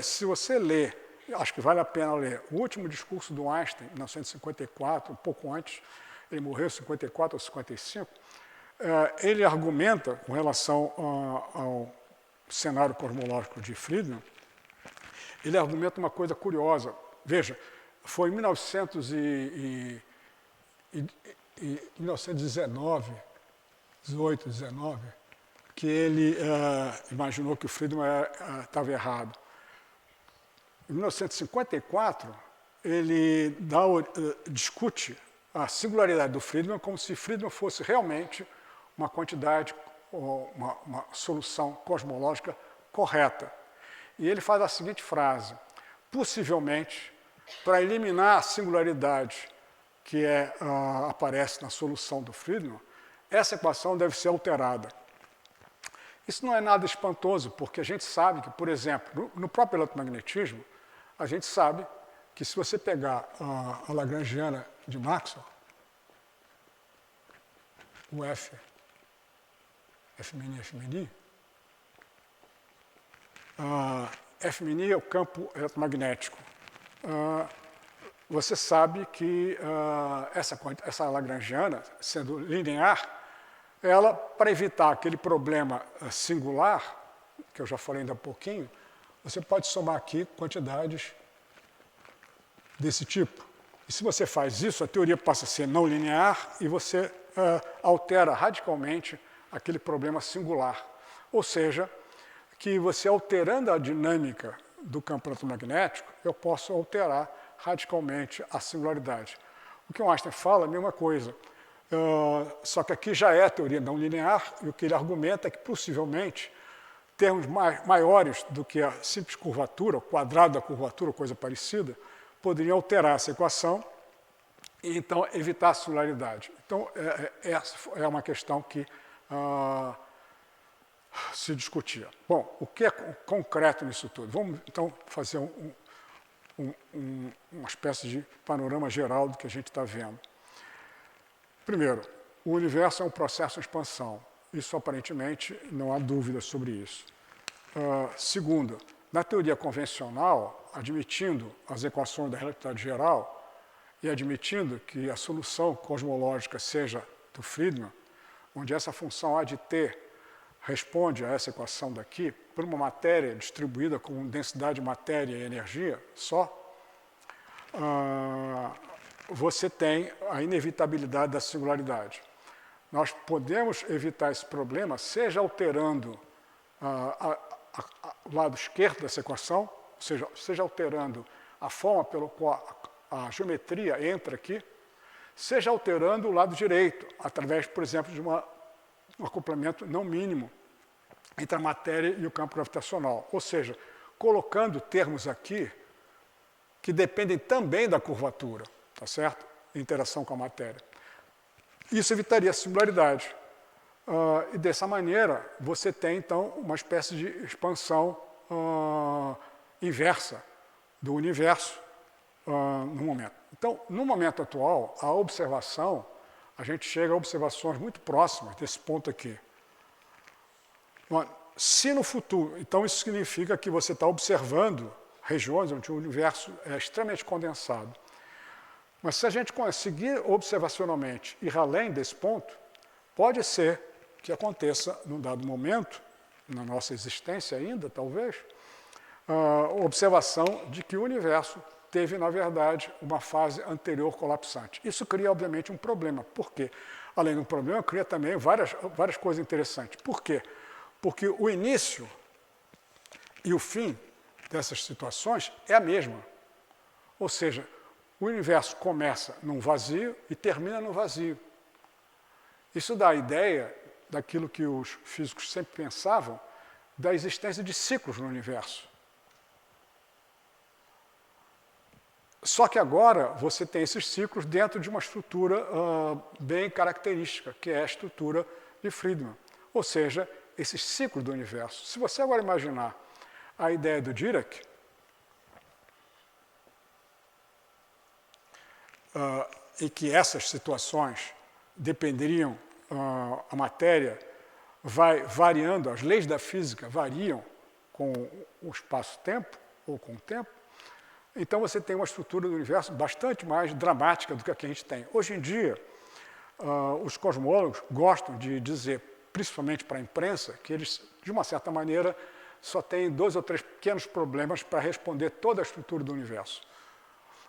Se você ler, acho que vale a pena ler, o último discurso do Einstein, em 1954, um pouco antes, ele morreu em 54 ou 55, ele argumenta, com relação ao cenário cosmológico de Friedman, ele argumenta uma coisa curiosa. Veja, foi em 1919, 18, 19, que ele imaginou que o Friedman estava errado. Em 1954, ele discute a singularidade do Friedman como se Friedman fosse realmente uma quantidade, uma solução cosmológica correta. E ele faz a seguinte frase: possivelmente, para eliminar a singularidade que aparece na solução do Friedman, essa equação deve ser alterada. Isso não é nada espantoso, porque a gente sabe que, por exemplo, no próprio eletromagnetismo, a gente sabe que se você pegar a Lagrangiana de Maxwell, o F-mini, F-mini é o campo eletromagnético. Você sabe que essa Lagrangiana, sendo linear, ela, para evitar aquele problema singular, que eu já falei ainda há pouquinho, você pode somar aqui quantidades desse tipo. E se você faz isso, a teoria passa a ser não linear e você altera radicalmente aquele problema singular. Ou seja, que você alterando a dinâmica do campo eletromagnético, eu posso alterar radicalmente a singularidade. O que o Einstein fala é a mesma coisa. Só que aqui já é a teoria não linear, e o que ele argumenta é que, possivelmente, termos maiores do que a simples curvatura, o quadrado da curvatura, ou coisa parecida, poderiam alterar essa equação e, então, evitar a singularidade. Então, essa é uma questão que se discutia. Bom, o que é concreto nisso tudo? Vamos, então, fazer uma espécie de panorama geral do que a gente está vendo. Primeiro, o universo é um processo de expansão. Isso, aparentemente, não há dúvida sobre isso. Segundo, na teoria convencional, admitindo as equações da relatividade geral e admitindo que a solução cosmológica seja do Friedman, onde essa função A de T responde a essa equação daqui, por uma matéria distribuída com densidade de matéria e energia só, você tem a inevitabilidade da singularidade. Nós podemos evitar esse problema, seja alterando o lado esquerdo dessa equação, seja alterando a forma pela qual a geometria entra aqui, seja alterando o lado direito, através, por exemplo, de um acoplamento não mínimo entre a matéria e o campo gravitacional. Ou seja, colocando termos aqui que dependem também da curvatura, tá certo? Interação com a matéria. Isso evitaria a singularidade. E dessa maneira, você tem, então, uma espécie de expansão inversa do universo no momento. Então, no momento atual, a observação, a gente chega a observações muito próximas desse ponto aqui. Se no futuro, então isso significa que você está observando regiões onde o universo é extremamente condensado. Mas se a gente conseguir observacionalmente ir além desse ponto, pode ser que aconteça, num dado momento, na nossa existência ainda, talvez, a observação de que o universo teve, na verdade, uma fase anterior colapsante. Isso cria, obviamente, um problema. Por quê? Além do problema, cria também várias coisas interessantes. Por quê? Porque o início e o fim dessas situações é a mesma. Ou seja, o universo começa num vazio e termina no vazio. Isso dá a ideia daquilo que os físicos sempre pensavam, da existência de ciclos no universo. Só que agora você tem esses ciclos dentro de uma estrutura bem característica, que é a estrutura de Friedman. Ou seja, esses ciclos do universo. Se você agora imaginar a ideia do Dirac, e que essas situações dependeriam a matéria vai variando, as leis da física variam com o espaço-tempo, ou com o tempo, então você tem uma estrutura do universo bastante mais dramática do que a que a gente tem. Hoje em dia, os cosmólogos gostam de dizer, principalmente para a imprensa, que eles, de uma certa maneira, só têm 2 ou 3 pequenos problemas para responder toda a estrutura do universo.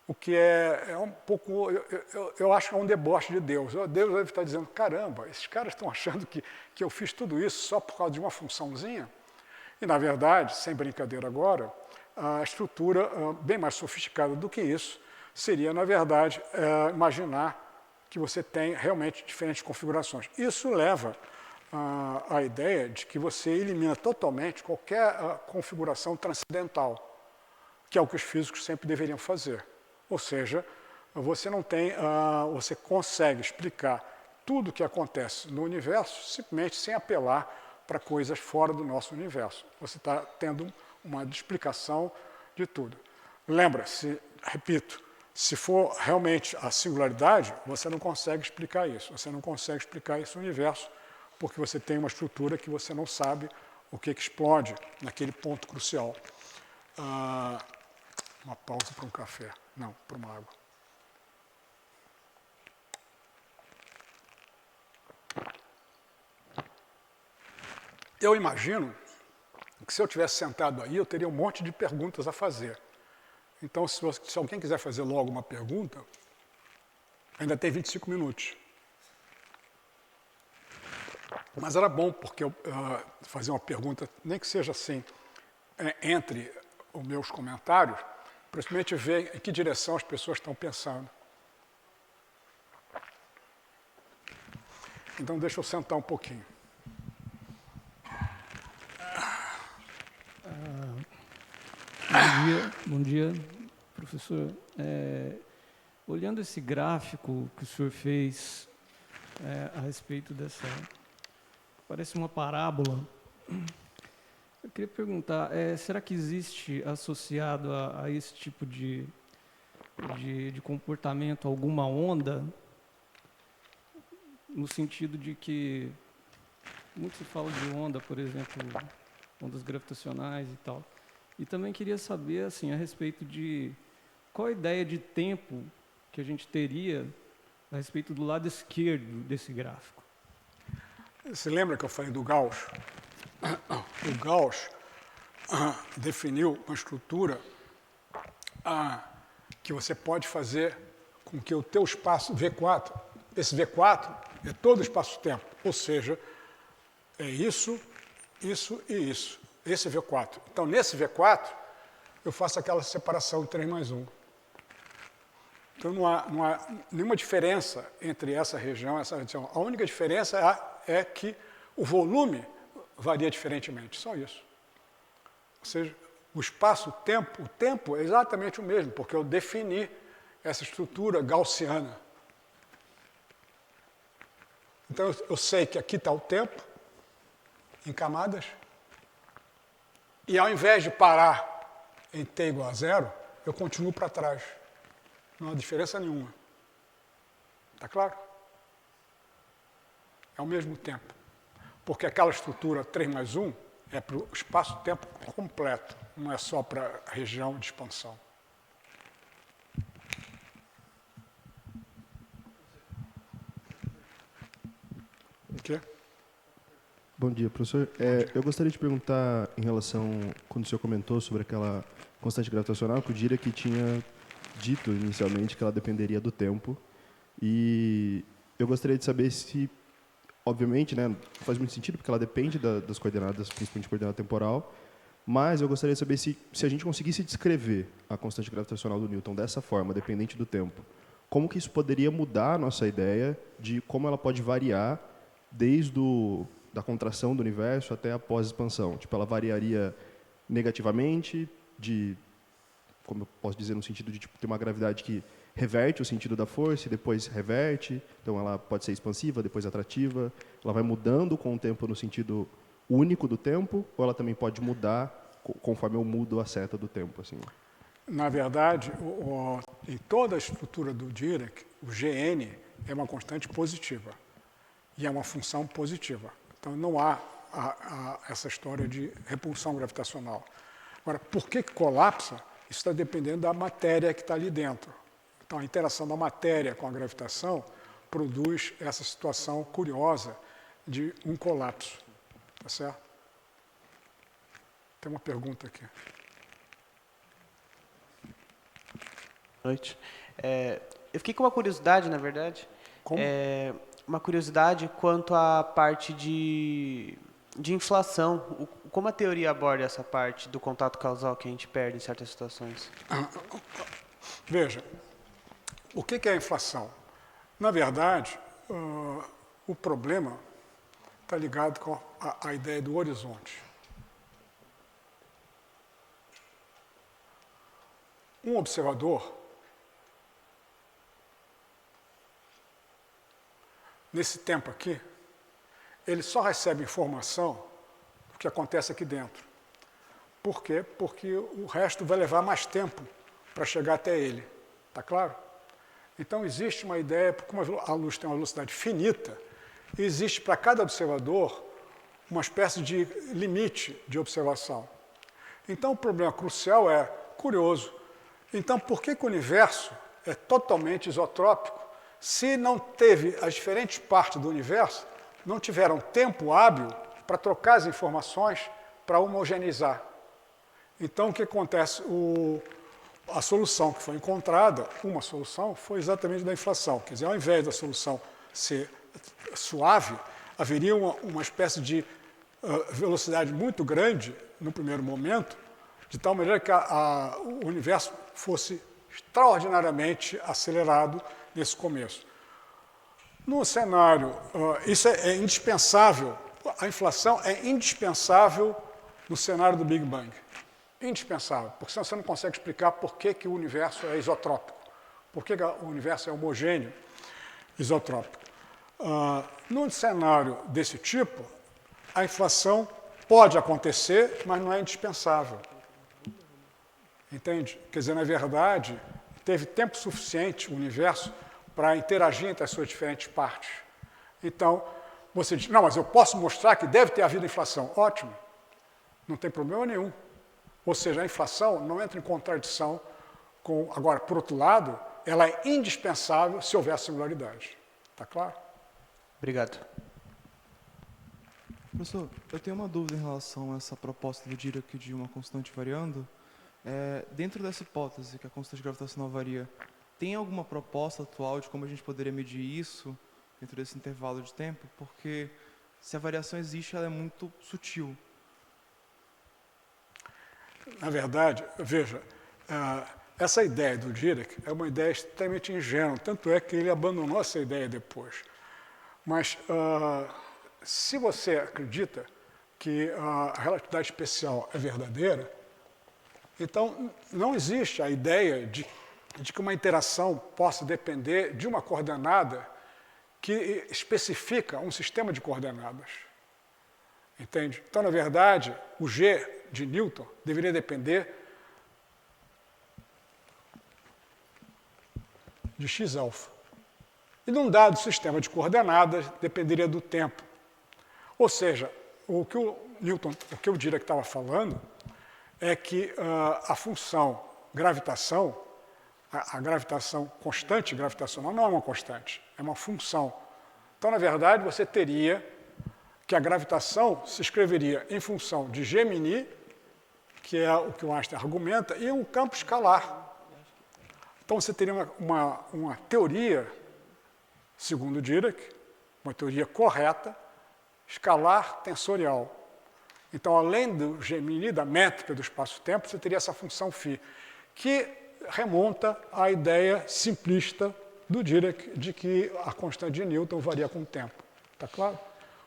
O que é um pouco, eu acho que é um deboche de Deus. Deus deve estar dizendo, caramba, esses caras estão achando que eu fiz tudo isso só por causa de uma funçãozinha? E, na verdade, sem brincadeira agora, a estrutura bem mais sofisticada do que isso seria, na verdade, imaginar que você tem realmente diferentes configurações. Isso leva à ideia de que você elimina totalmente qualquer configuração transcendental, que é o que os físicos sempre deveriam fazer. Ou seja, você não tem, você consegue explicar tudo o que acontece no universo simplesmente sem apelar para coisas fora do nosso universo. Você está tendo uma explicação de tudo. Lembra-se, repito, se for realmente a singularidade, você não consegue explicar isso. Você não consegue explicar esse universo porque você tem uma estrutura que você não sabe o que explode naquele ponto crucial. Uma pausa para um café. Não, para uma água. Eu imagino que se eu tivesse sentado aí, eu teria um monte de perguntas a fazer. Então, se alguém quiser fazer logo uma pergunta, ainda tem 25 minutos. Mas era bom, porque eu fazer uma pergunta, nem que seja assim, entre os meus comentários, principalmente ver em que direção as pessoas estão pensando. Então, deixa eu sentar um pouquinho. Bom dia, professor. Olhando esse gráfico que o senhor fez a respeito dessa... Parece uma parábola. Eu queria perguntar, será que existe associado a esse tipo de comportamento alguma onda? No sentido de que muito se fala de onda, por exemplo, ondas gravitacionais e tal. E também queria saber, assim, a respeito de qual a ideia de tempo que a gente teria a respeito do lado esquerdo desse gráfico. Você lembra que eu falei do Gauss? O Gauss definiu uma estrutura que você pode fazer com que o teu espaço V4, esse V4 é todo o espaço-tempo, ou seja, é isso, isso e isso. Esse V4. Então, nesse V4, eu faço aquela separação de 3+1. Então, não há nenhuma diferença entre essa região e essa região. A única diferença é que o volume varia diferentemente, só isso. Ou seja, o espaço-tempo, o tempo é exatamente o mesmo, porque eu defini essa estrutura gaussiana. Então, eu sei que aqui está o tempo, em camadas, e ao invés de parar em t igual a 0, eu continuo para trás. Não há diferença nenhuma. Está claro? É ao mesmo tempo. Porque aquela estrutura 3+1 é para o espaço-tempo completo, não é só para a região de expansão. O quê? Bom dia, professor. Eu gostaria de perguntar em relação, quando o senhor comentou sobre aquela constante gravitacional, que o Dirac tinha dito inicialmente que ela dependeria do tempo. E eu gostaria de saber se, obviamente, né, faz muito sentido, porque ela depende das coordenadas, principalmente coordenada temporal, mas eu gostaria de saber se a gente conseguisse descrever a constante gravitacional do Newton dessa forma, dependente do tempo, como que isso poderia mudar a nossa ideia de como ela pode variar desde da contração do universo até a pós-expansão. Tipo, ela variaria negativamente, como eu posso dizer, no sentido de ter uma gravidade que reverte o sentido da força e depois reverte. Então, ela pode ser expansiva, depois atrativa. Ela vai mudando com o tempo no sentido único do tempo, ou ela também pode mudar conforme eu mudo a seta do tempo, assim? Na verdade, em toda a estrutura do Dirac, o Gn é uma constante positiva. e é uma função positiva. Então não há essa história de repulsão gravitacional. Agora, por que colapsa? Isso está dependendo da matéria que está ali dentro. Então, a interação da matéria com a gravitação produz essa situação curiosa de um colapso. Tá certo? Tem uma pergunta aqui. Boa noite. Eu fiquei com uma curiosidade, na verdade. Como? Uma curiosidade quanto à parte de inflação. Como a teoria aborda essa parte do contato causal que a gente perde em certas situações? Veja, o que é a inflação? Na verdade, o problema está ligado com a ideia do horizonte. Um observador, nesse tempo aqui, ele só recebe informação do que acontece aqui dentro. Por quê? Porque o resto vai levar mais tempo para chegar até ele. Está claro? Então, existe uma ideia, como a luz tem uma velocidade finita, existe para cada observador uma espécie de limite de observação. Então, o problema crucial é, curioso, então por que o universo é totalmente isotrópico se não teve as diferentes partes do universo, não tiveram tempo hábil para trocar as informações para homogeneizar? Então, o que acontece? A solução que foi encontrada, uma solução, foi exatamente da inflação. Quer dizer, ao invés da solução ser suave, haveria uma espécie de velocidade muito grande no primeiro momento, de tal maneira que o universo fosse extraordinariamente acelerado nesse começo. No cenário, isso é indispensável, a inflação é indispensável no cenário do Big Bang. Indispensável, porque senão você não consegue explicar por que o universo é isotrópico, por que o universo é homogêneo isotrópico. Num cenário desse tipo, a inflação pode acontecer, mas não é indispensável. Entende? Quer dizer, na verdade, teve tempo suficiente o universo para interagir entre as suas diferentes partes. Então, você diz, não, mas eu posso mostrar que deve ter havido inflação. Ótimo, não tem problema nenhum. Ou seja, a inflação não entra em contradição com... Agora, por outro lado, ela é indispensável se houver singularidade. Está claro? Obrigado. Professor, eu tenho uma dúvida em relação a essa proposta do Dirac de uma constante variando. Dentro dessa hipótese que a constante gravitacional varia, tem alguma proposta atual de como a gente poderia medir isso dentro desse intervalo de tempo? Porque se a variação existe, ela é muito sutil. Na verdade, veja, essa ideia do Dirac é uma ideia extremamente ingênua, tanto é que ele abandonou essa ideia depois. Mas, se você acredita que a relatividade especial é verdadeira, então não existe a ideia de que uma interação possa depender de uma coordenada que especifica um sistema de coordenadas. Entende? Então, na verdade, o G de Newton deveria depender de x-alfa. E num dado sistema de coordenadas, dependeria do tempo. Ou seja, o que o Dirac estava falando é que a função gravitação, a gravitação constante gravitacional não é uma constante, é uma função. Então, na verdade, você teria que a gravitação se escreveria em função de G-mini, que é o que o Einstein argumenta, e um campo escalar. Então, você teria uma teoria, segundo Dirac, uma teoria correta, escalar tensorial. Então, além do G-mini, da métrica do espaço-tempo, você teria essa função φ, que remonta à ideia simplista do Dirac de que a constante de Newton varia com o tempo. Está claro?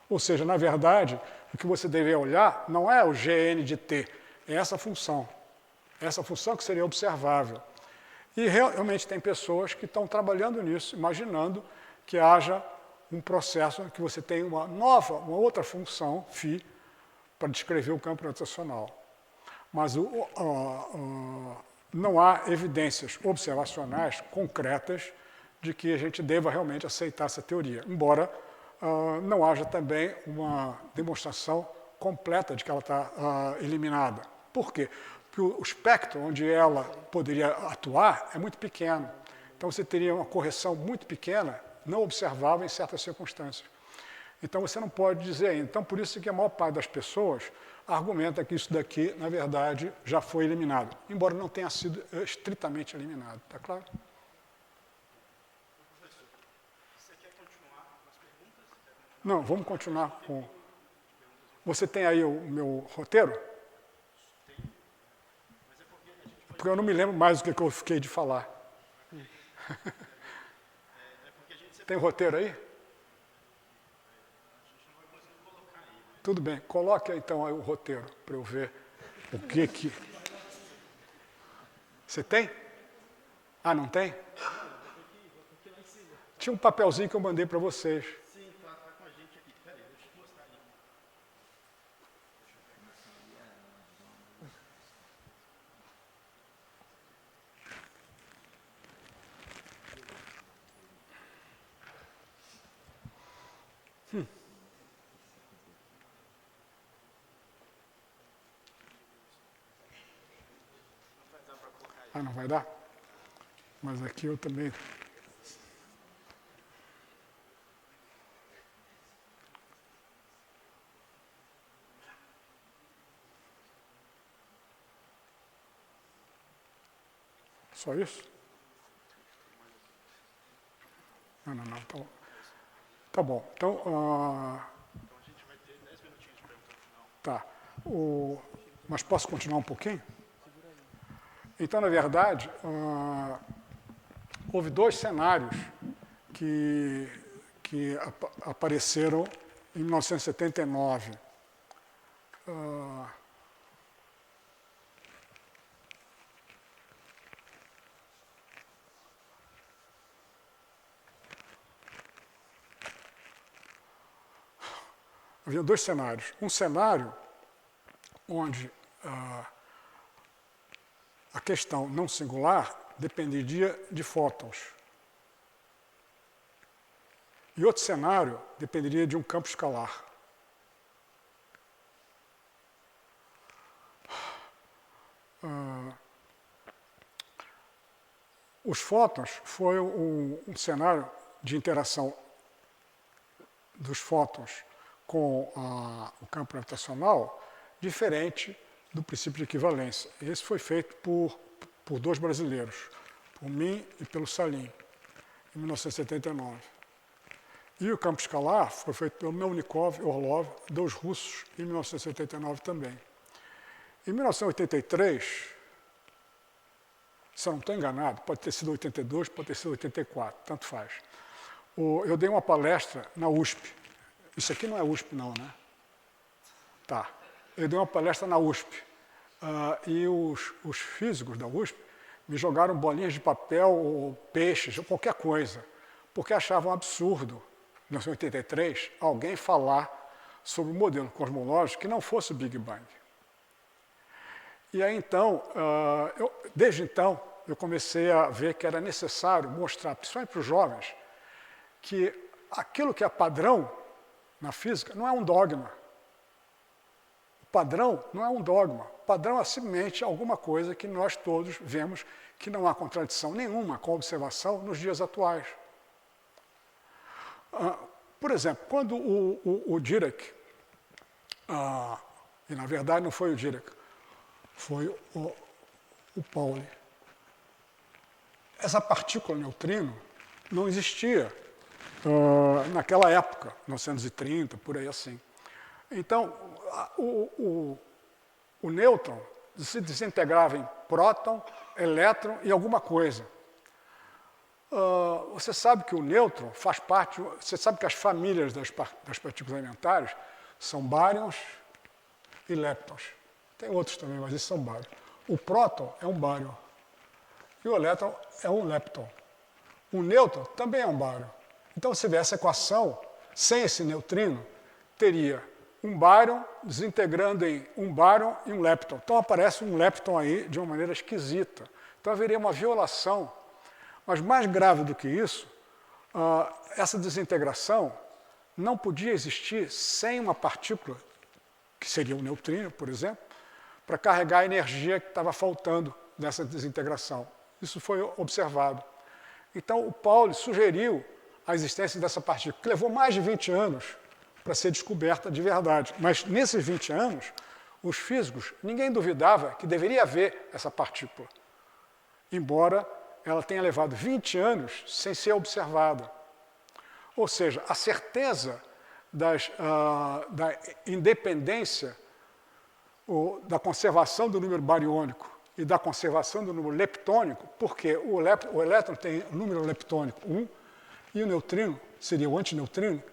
Ou seja, na verdade, o que você deveria olhar não é o Gn de t, é essa função. Essa função que seria observável. E realmente tem pessoas que estão trabalhando nisso, imaginando que haja um processo em que você tem uma outra função, φ, para descrever o campo gravitacional. Mas não há evidências observacionais concretas de que a gente deva realmente aceitar essa teoria, embora não haja também uma demonstração completa de que ela está eliminada. Por quê? Porque o espectro onde ela poderia atuar é muito pequeno. Então você teria uma correção muito pequena, não observável em certas circunstâncias. Então você não pode dizer ainda. Então por isso que a maior parte das pessoas argumenta que isso daqui, na verdade, já foi eliminado, embora não tenha sido estritamente eliminado. Está claro? Você quer continuar com as perguntas? Não, vamos continuar com... Você tem aí o meu roteiro? Porque eu não me lembro mais do que eu fiquei de falar. Tem roteiro aí? Tudo bem, coloque então aí o roteiro para eu ver o que... Você tem? Ah, não tem? Tinha um papelzinho que eu mandei para vocês. Sim, tá com a gente aqui. Peraí, deixa eu te mostrar aí. Ah, não vai dar? Mas aqui eu também... Só isso? Não. Tá bom. Então, Então a gente vai ter 10 minutinhos de pergunta no final. tá. Mas posso continuar um pouquinho? Então, na verdade, houve dois cenários que apareceram em 1979. Havia dois cenários. Um cenário onde a questão não singular dependeria de fótons. E outro cenário dependeria de um campo escalar. Os fótons foi um cenário de interação dos fótons com o campo gravitacional diferente do princípio de equivalência. Esse foi feito por dois brasileiros, por mim e pelo Salim, em 1979. E o campo escalar foi feito pelo Melnikov e Orlov, dois russos, em 1979 também. Em 1983, se eu não estou enganado, pode ter sido 82, pode ter sido 84, tanto faz. Eu dei uma palestra na USP. Isso aqui não é USP não, né? Tá. Eu dei uma palestra na USP. E os físicos da USP me jogaram bolinhas de papel, ou peixes, ou qualquer coisa, porque achavam absurdo, em 1983, alguém falar sobre um modelo cosmológico que não fosse o Big Bang. E aí então, desde então, eu comecei a ver que era necessário mostrar, principalmente para os jovens, que aquilo que é padrão na física não é um dogma. O padrão não é um dogma. O padrão é simplesmente alguma coisa que nós todos vemos que não há contradição nenhuma com a observação nos dias atuais. Por exemplo, quando o Dirac, e na verdade não foi o Dirac, foi o Pauli. Essa partícula neutrino não existia naquela época, 1930, por aí assim. Então, o nêutron se desintegrava em próton, elétron e alguma coisa. Você sabe que o nêutron faz parte, você sabe que as famílias das partículas elementares são bárions e leptons. Tem outros também, mas esses são bárions. O próton é um bárion e o elétron é um lepton. O nêutron também é um bárion. Então, você vê essa equação, sem esse neutrino, teria um bárion desintegrando em um bárion e um lepton. Então, aparece um lepton aí de uma maneira esquisita. Então, haveria uma violação. Mas mais grave do que isso, essa desintegração não podia existir sem uma partícula, que seria um neutrino, por exemplo, para carregar a energia que estava faltando nessa desintegração. Isso foi observado. Então, o Pauli sugeriu a existência dessa partícula, que levou mais de 20 anos para ser descoberta de verdade. Mas, nesses 20 anos, os físicos, ninguém duvidava que deveria haver essa partícula, embora ela tenha levado 20 anos sem ser observada. Ou seja, a certeza da independência, da conservação do número bariônico e da conservação do número leptônico, porque o elétron tem o número leptônico 1 e o neutrino, seria o antineutrino,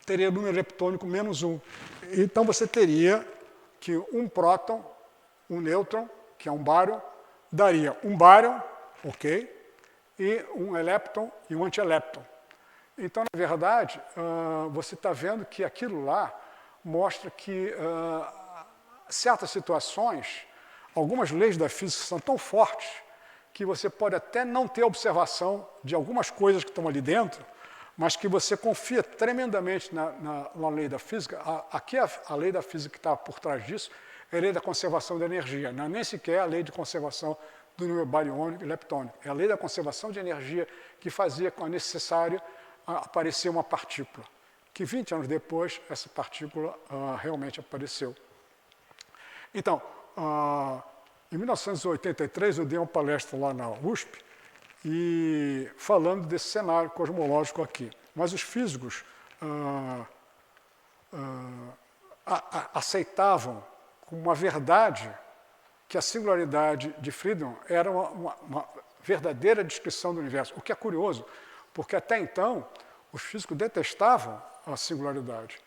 teria o número leptônico -1. Então você teria que um próton, um nêutron, que é um bárion, daria um bárion, ok, e um elétron e um antielétron. Então, na verdade, você está vendo que aquilo lá mostra que certas situações, algumas leis da física são tão fortes que você pode até não ter observação de algumas coisas que estão ali dentro, mas que você confia tremendamente na lei da física. Aqui a lei da física que está por trás disso é a lei da conservação da energia, não é nem sequer a lei de conservação do número bariônico e leptônico. É a lei da conservação de energia que fazia com a necessária aparecer uma partícula, que 20 anos depois essa partícula realmente apareceu. Então, em 1983 eu dei uma palestra lá na USP e falando desse cenário cosmológico aqui. Mas os físicos aceitavam como uma verdade que a singularidade de Friedmann era uma verdadeira descrição do universo, o que é curioso, porque até então os físicos detestavam a singularidade.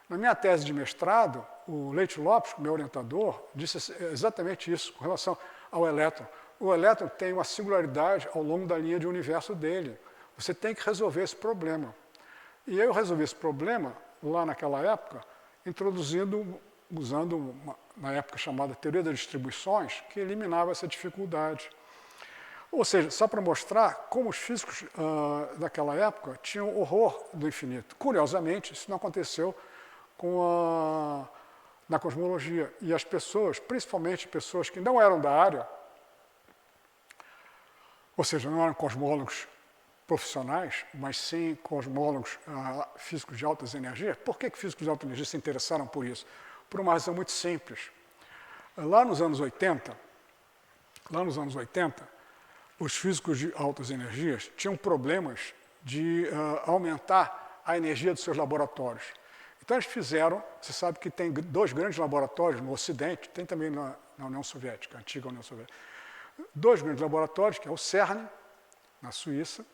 Na minha tese de mestrado, o Leite Lopes, meu orientador, disse exatamente isso com relação ao elétron. O elétron tem uma singularidade ao longo da linha de universo dele. Você tem que resolver esse problema. E eu resolvi esse problema, lá naquela época, usando na época chamada teoria das distribuições, que eliminava essa dificuldade. Ou seja, só para mostrar como os físicos daquela época tinham horror do infinito. Curiosamente, isso não aconteceu na cosmologia. E as pessoas, principalmente pessoas que não eram da área, ou seja, não eram cosmólogos profissionais, mas sim cosmólogos físicos de altas energias. Por que físicos de alta energia se interessaram por isso? Por uma razão muito simples. Lá nos anos 80, os físicos de altas energias tinham problemas de aumentar a energia dos seus laboratórios. Então eles fizeram, você sabe que tem 2 grandes laboratórios no Ocidente, tem também na União Soviética, antiga União Soviética. 2 grandes laboratórios, que é o CERN, na Suíça,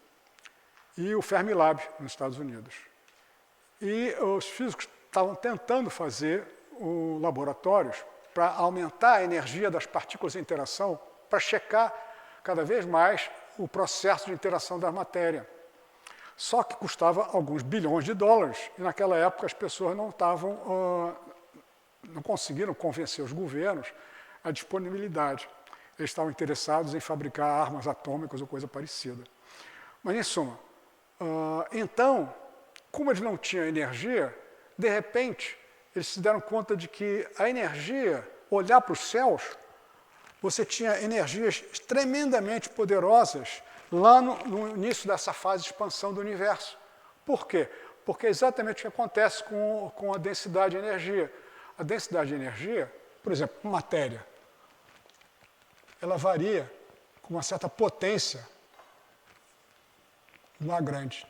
e o Fermilab, nos Estados Unidos. E os físicos estavam tentando fazer laboratórios para aumentar a energia das partículas em interação, para checar cada vez mais o processo de interação da matéria. Só que custava alguns bilhões de dólares, e naquela época as pessoas não conseguiram convencer os governos a disponibilidade. Eles estavam interessados em fabricar armas atômicas ou coisa parecida. Mas, em suma, então, como eles não tinham energia, de repente, eles se deram conta de que a energia, olhar para os céus, você tinha energias tremendamente poderosas lá no início dessa fase de expansão do universo. Por quê? Porque é exatamente o que acontece com a densidade de energia. A densidade de energia, por exemplo, matéria, ela varia com uma certa potência lá grande.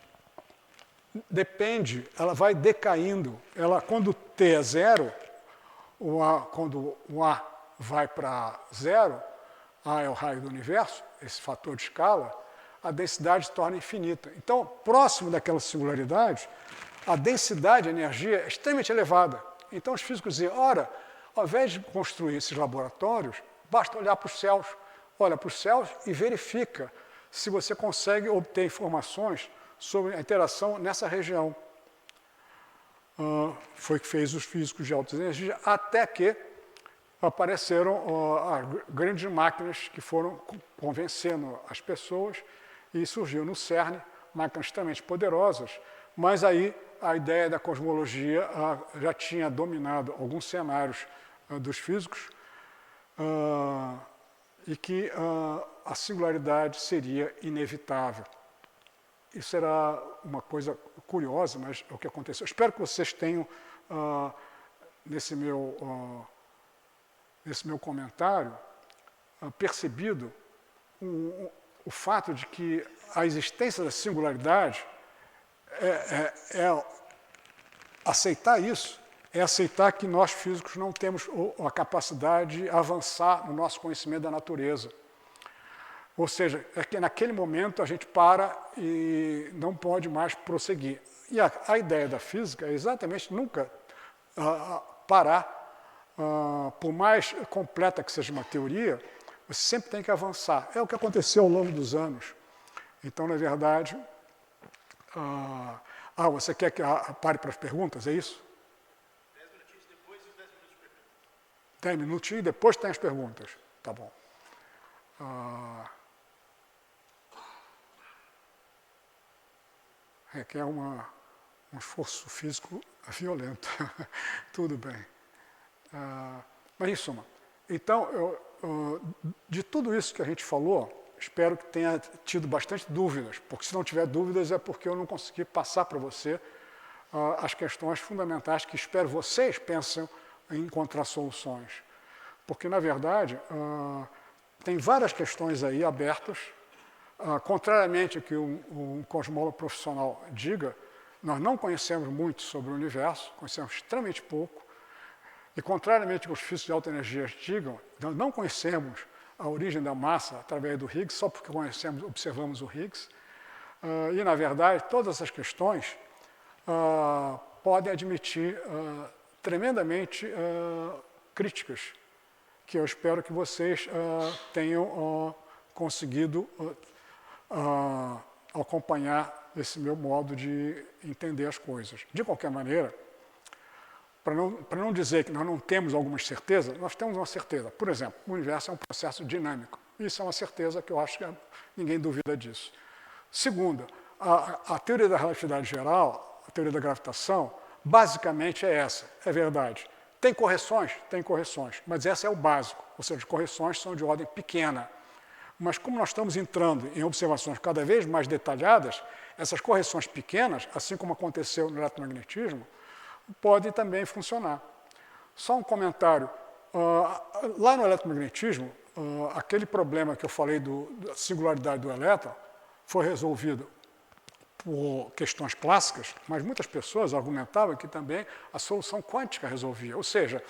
Depende, ela vai decaindo. Quando T é 0, quando o A vai para 0, A é o raio do universo, esse fator de escala, a densidade se torna infinita. Então, próximo daquela singularidade, a densidade de energia é extremamente elevada. Então, os físicos diziam, ora, ao invés de construir esses laboratórios, basta olhar para os céus. Olha para os céus e verifica se você consegue obter informações sobre a interação nessa região. Foi o que fez os físicos de alta energia, até que apareceram grandes máquinas que foram convencendo as pessoas e surgiu no CERN máquinas extremamente poderosas, mas aí a ideia da cosmologia já tinha dominado alguns cenários dos físicos e que a singularidade seria inevitável. Isso era uma coisa curiosa, mas é o que aconteceu. Espero que vocês tenham, nesse meu comentário, percebido o fato de que a existência da singularidade aceitar isso, é aceitar que nós físicos não temos a capacidade de avançar no nosso conhecimento da natureza. Ou seja, é que naquele momento a gente para e não pode mais prosseguir. E a ideia da física é exatamente nunca parar. Por mais completa que seja uma teoria, você sempre tem que avançar. É o que aconteceu ao longo dos anos. Então, na verdade... você quer que pare para as perguntas, é isso? 10 minutinhos depois e os 10 minutos de perguntas. 10 minutinhos e depois tem as perguntas. Tá bom. Requer um esforço físico violento. Tudo bem. Mas, em suma, então, de tudo isso que a gente falou, espero que tenha tido bastante dúvidas, porque se não tiver dúvidas é porque eu não consegui passar para você as questões fundamentais que espero vocês pensem em encontrar soluções. Porque, na verdade, tem várias questões aí abertas. Contrariamente ao que um cosmólogo profissional diga, nós não conhecemos muito sobre o universo, conhecemos extremamente pouco. E, contrariamente ao que os físicos de alta energia digam, nós não conhecemos a origem da massa através do Higgs, só porque observamos o Higgs. E, na verdade, todas essas questões podem admitir tremendamente críticas, que eu espero que vocês tenham conseguido acompanhar esse meu modo de entender as coisas. De qualquer maneira, para não dizer que nós não temos algumas certezas, nós temos uma certeza. Por exemplo, o universo é um processo dinâmico. Isso é uma certeza que eu acho que ninguém duvida disso. Segunda, a teoria da relatividade geral, a teoria da gravitação, basicamente é essa, é verdade. Tem correções? Tem correções, mas esse é o básico, ou seja, as correções são de ordem pequena. Mas como nós estamos entrando em observações cada vez mais detalhadas, essas correções pequenas, assim como aconteceu no eletromagnetismo, podem também funcionar. Só um comentário. Lá no eletromagnetismo, aquele problema que eu falei da singularidade do elétron foi resolvido por questões clássicas, mas muitas pessoas argumentavam que também a solução quântica resolvia. Ou seja,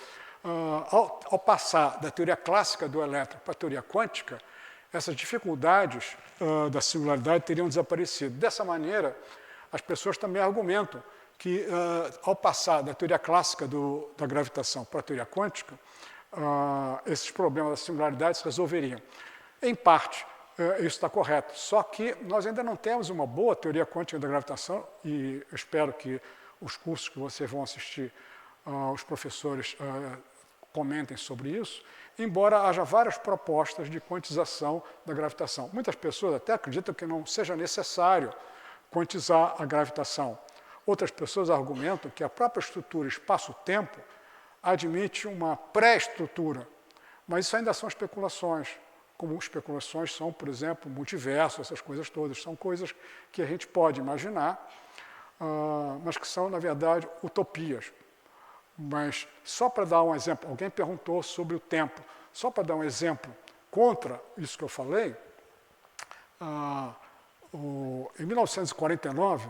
ao passar da teoria clássica do elétron para a teoria quântica, essas dificuldades da singularidade teriam desaparecido. Dessa maneira, as pessoas também argumentam que, ao passar da teoria clássica da gravitação para a teoria quântica, esses problemas da singularidade se resolveriam. Em parte, isso está correto, só que nós ainda não temos uma boa teoria quântica da gravitação, e eu espero que os cursos que vocês vão assistir, os professores comentem sobre isso, embora haja várias propostas de quantização da gravitação. Muitas pessoas até acreditam que não seja necessário quantizar a gravitação. Outras pessoas argumentam que a própria estrutura espaço-tempo admite uma pré-estrutura, mas isso ainda são especulações, como especulações são, por exemplo, multiverso, essas coisas todas. São coisas que a gente pode imaginar, mas que são, na verdade, utopias. Mas, só para dar um exemplo, alguém perguntou sobre o tempo. Só para dar um exemplo contra isso que eu falei, em 1949,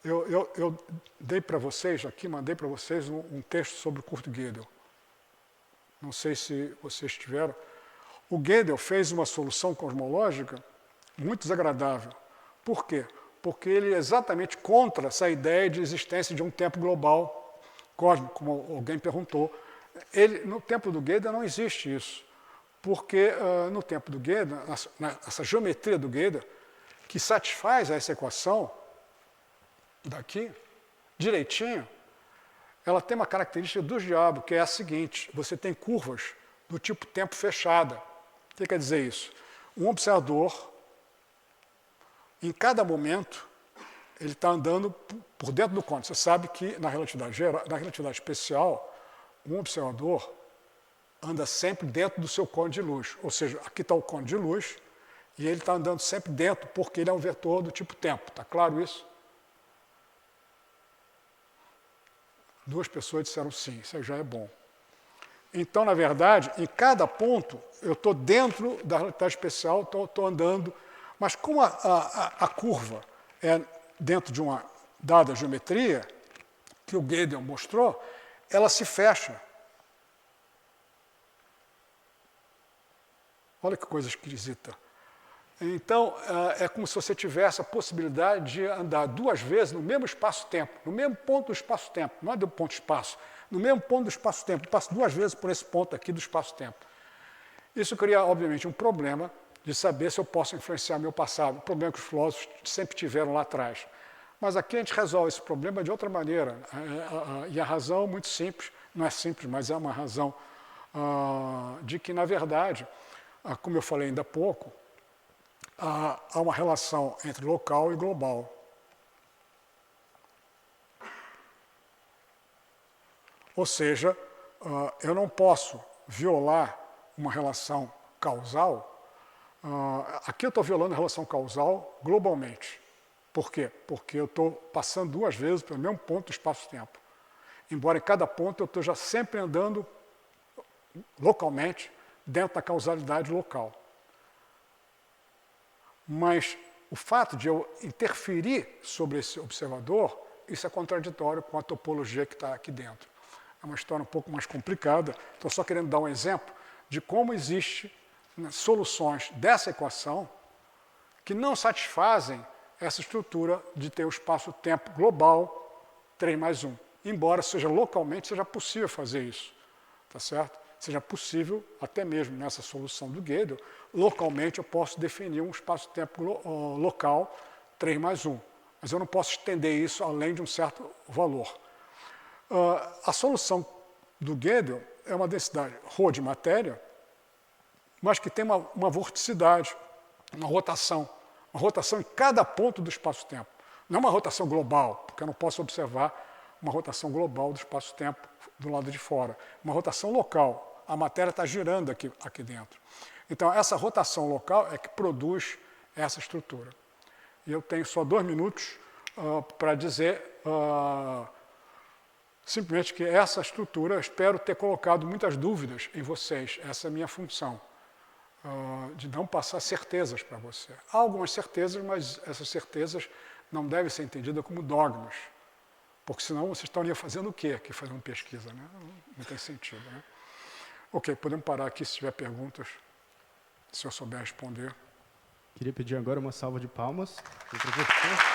eu dei para vocês aqui, mandei para vocês um texto sobre Kurt Gödel. Não sei se vocês tiveram. O Gödel fez uma solução cosmológica muito desagradável. Por quê? Porque ele é exatamente contra essa ideia de existência de um tempo global cósmico, como alguém perguntou. No tempo do Gödel não existe isso, porque no tempo do Gödel, essa geometria do Gödel, que satisfaz essa equação daqui, direitinho, ela tem uma característica do diabo, que é a seguinte: você tem curvas do tipo tempo fechada. O que quer dizer isso? Um observador, em cada momento, ele está andando por dentro do cônico. Você sabe que na relatividade especial, um observador anda sempre dentro do seu cônico de luz. Ou seja, aqui está o cônico de luz e ele está andando sempre dentro porque ele é um vetor do tipo tempo. Está claro isso? 2 pessoas disseram sim, isso aí já é bom. Então, na verdade, em cada ponto, eu estou dentro da relatividade especial, estou andando, mas como a curva é dentro de uma dada geometria, que o Gödel mostrou, ela se fecha. Olha que coisa esquisita. Então, é como se você tivesse a possibilidade de andar 2 vezes no mesmo espaço-tempo, no mesmo ponto do espaço-tempo, não é do ponto-espaço, no mesmo ponto do espaço-tempo. Passo 2 vezes por esse ponto aqui do espaço-tempo. Isso cria, obviamente, um problema de saber se eu posso influenciar meu passado, um problema que os filósofos sempre tiveram lá atrás. Mas aqui a gente resolve esse problema de outra maneira. E a razão é muito simples, não é simples, mas é uma razão de que, na verdade, como eu falei ainda há pouco, há uma relação entre local e global. Ou seja, eu não posso violar uma relação causal. Aqui eu estou violando a relação causal globalmente. Por quê? Porque eu estou passando 2 vezes pelo mesmo ponto do espaço-tempo. Embora em cada ponto eu esteja sempre andando localmente dentro da causalidade local. Mas o fato de eu interferir sobre esse observador, isso é contraditório com a topologia que está aqui dentro. É uma história um pouco mais complicada, estou só querendo dar um exemplo de como existem soluções dessa equação que não satisfazem essa estrutura de ter o espaço-tempo global 3 mais 1. Embora seja localmente, seja possível fazer isso, tá certo? Seja possível, até mesmo nessa solução do Gödel, localmente eu posso definir um espaço-tempo local 3 mais 1. Mas eu não posso estender isso além de um certo valor. A solução do Gödel é uma densidade ρ de matéria, mas que tem uma vorticidade, uma rotação em cada ponto do espaço-tempo. Não uma rotação global, porque eu não posso observar uma rotação global do espaço-tempo do lado de fora. Uma rotação local. A matéria está girando aqui dentro. Então, essa rotação local é que produz essa estrutura. E eu tenho só 2 minutos para dizer simplesmente que essa estrutura, eu espero ter colocado muitas dúvidas em vocês. Essa é a minha função, de não passar certezas para você. Há algumas certezas, mas essas certezas não devem ser entendidas como dogmas. Porque senão vocês estariam fazendo o quê aqui, fazendo pesquisa, né? Não tem sentido, né? Ok, podemos parar aqui se tiver perguntas, se eu souber responder. Queria pedir agora uma salva de palmas para o professor.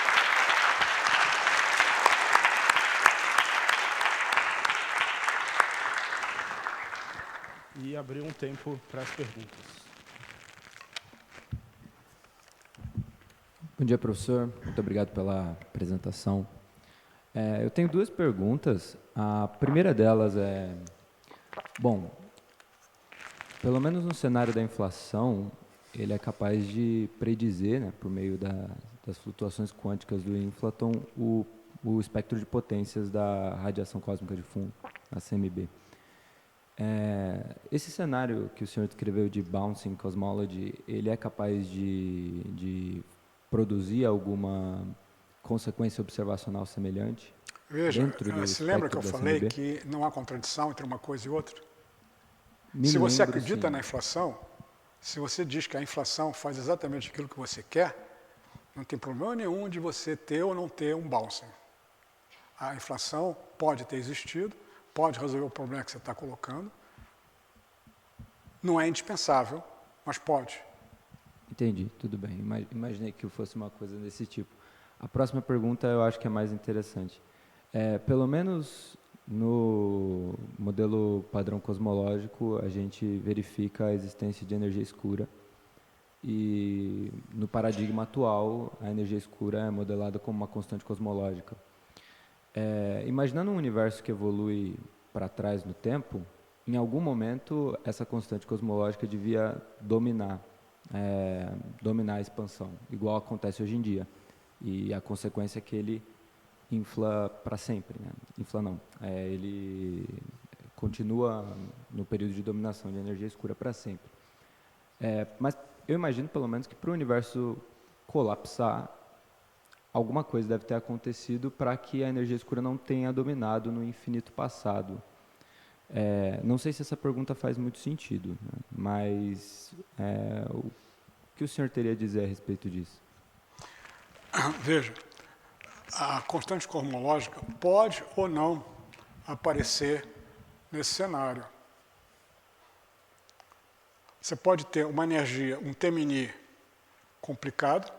E abrir um tempo para as perguntas. Bom dia, professor. Muito obrigado pela apresentação. Eu tenho 2 perguntas. A primeira delas é, bom, pelo menos no cenário da inflação, ele é capaz de predizer, né, por meio das flutuações quânticas do inflaton, o espectro de potências da radiação cósmica de fundo, a CMB. Esse cenário que o senhor descreveu de bouncing cosmology, ele é capaz de produzir alguma consequência observacional semelhante? Veja, dentro se lembra que eu falei CMB? que não há contradição entre uma coisa e outra? Me Se você lembro, acredita sim. na inflação, se você diz que a inflação faz exatamente aquilo que você quer, não tem problema nenhum de você ter ou não ter um bouncing. A inflação pode ter existido, pode resolver o problema que você está colocando. Não é indispensável, mas pode. Entendi, tudo bem. Imaginei que fosse uma coisa desse tipo. A próxima pergunta eu acho que é mais interessante. Pelo menos no modelo padrão cosmológico, a gente verifica a existência de energia escura. E no paradigma atual, a energia escura é modelada como uma constante cosmológica. Imaginando um universo que evolui para trás no tempo, em algum momento essa constante cosmológica devia dominar a expansão, igual acontece hoje em dia. E a consequência é que ele infla para sempre, né? Infla não, ele continua no período de dominação de energia escura para sempre. Mas eu imagino, pelo menos, que para o universo colapsar, alguma coisa deve ter acontecido para que a energia escura não tenha dominado no infinito passado. Não sei se essa pergunta faz muito sentido, né? Mas o que o senhor teria a dizer a respeito disso? Veja, a constante cosmológica pode ou não aparecer nesse cenário. Você pode ter uma energia, um Temini complicado,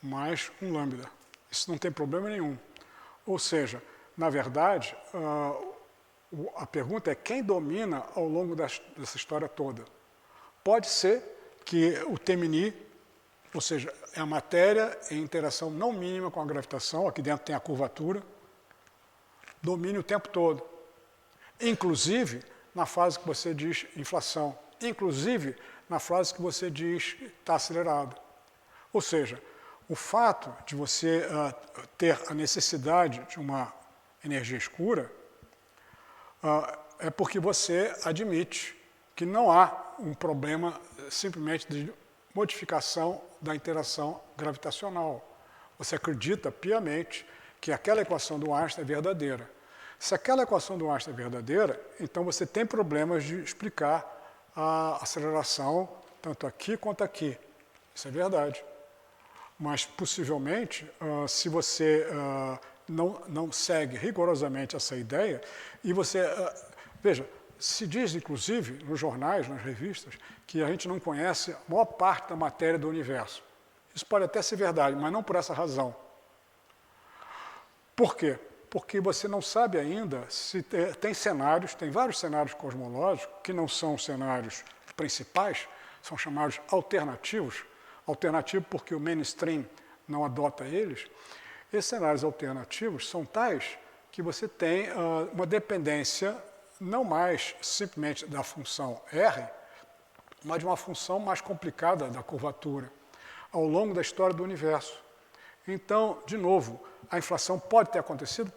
mais um lambda. Isso não tem problema nenhum. Ou seja, na verdade, a pergunta é quem domina ao longo dessa história toda. Pode ser que o Temini, ou seja, é a matéria em interação não mínima com a gravitação, aqui dentro tem a curvatura, domine o tempo todo. Inclusive na fase que você diz inflação, inclusive na fase que você diz está acelerado. Ou seja, o fato de você ter a necessidade de uma energia escura é porque você admite que não há um problema simplesmente de modificação da interação gravitacional. Você acredita piamente que aquela equação do Einstein é verdadeira. Se aquela equação do Einstein é verdadeira, então você tem problemas de explicar a aceleração tanto aqui quanto aqui. Isso é verdade. Mas, possivelmente, se você não segue rigorosamente essa ideia, e você... veja, se diz, inclusive, nos jornais, nas revistas, que a gente não conhece a maior parte da matéria do universo. Isso pode até ser verdade, mas não por essa razão. Por quê? Porque você não sabe ainda se tem cenários, tem vários cenários cosmológicos que não são cenários principais, são chamados alternativos. Alternativo porque o mainstream não adota eles. Esses cenários alternativos são tais que você tem uma dependência não mais simplesmente da função R, mas de uma função mais complicada da curvatura, ao longo da história do universo. Então, de novo, a inflação pode ter acontecido,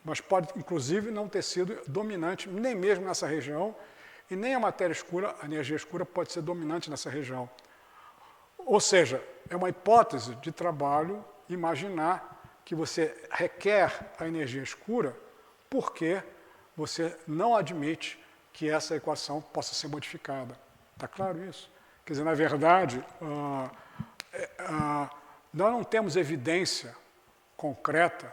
mas pode, inclusive, não ter sido dominante, nem mesmo nessa região, e nem a matéria escura, a energia escura, pode ser dominante nessa região. Ou seja, é uma hipótese de trabalho imaginar que você requer a energia escura porque você não admite que essa equação possa ser modificada. Está claro isso? Quer dizer, na verdade, nós não temos evidência concreta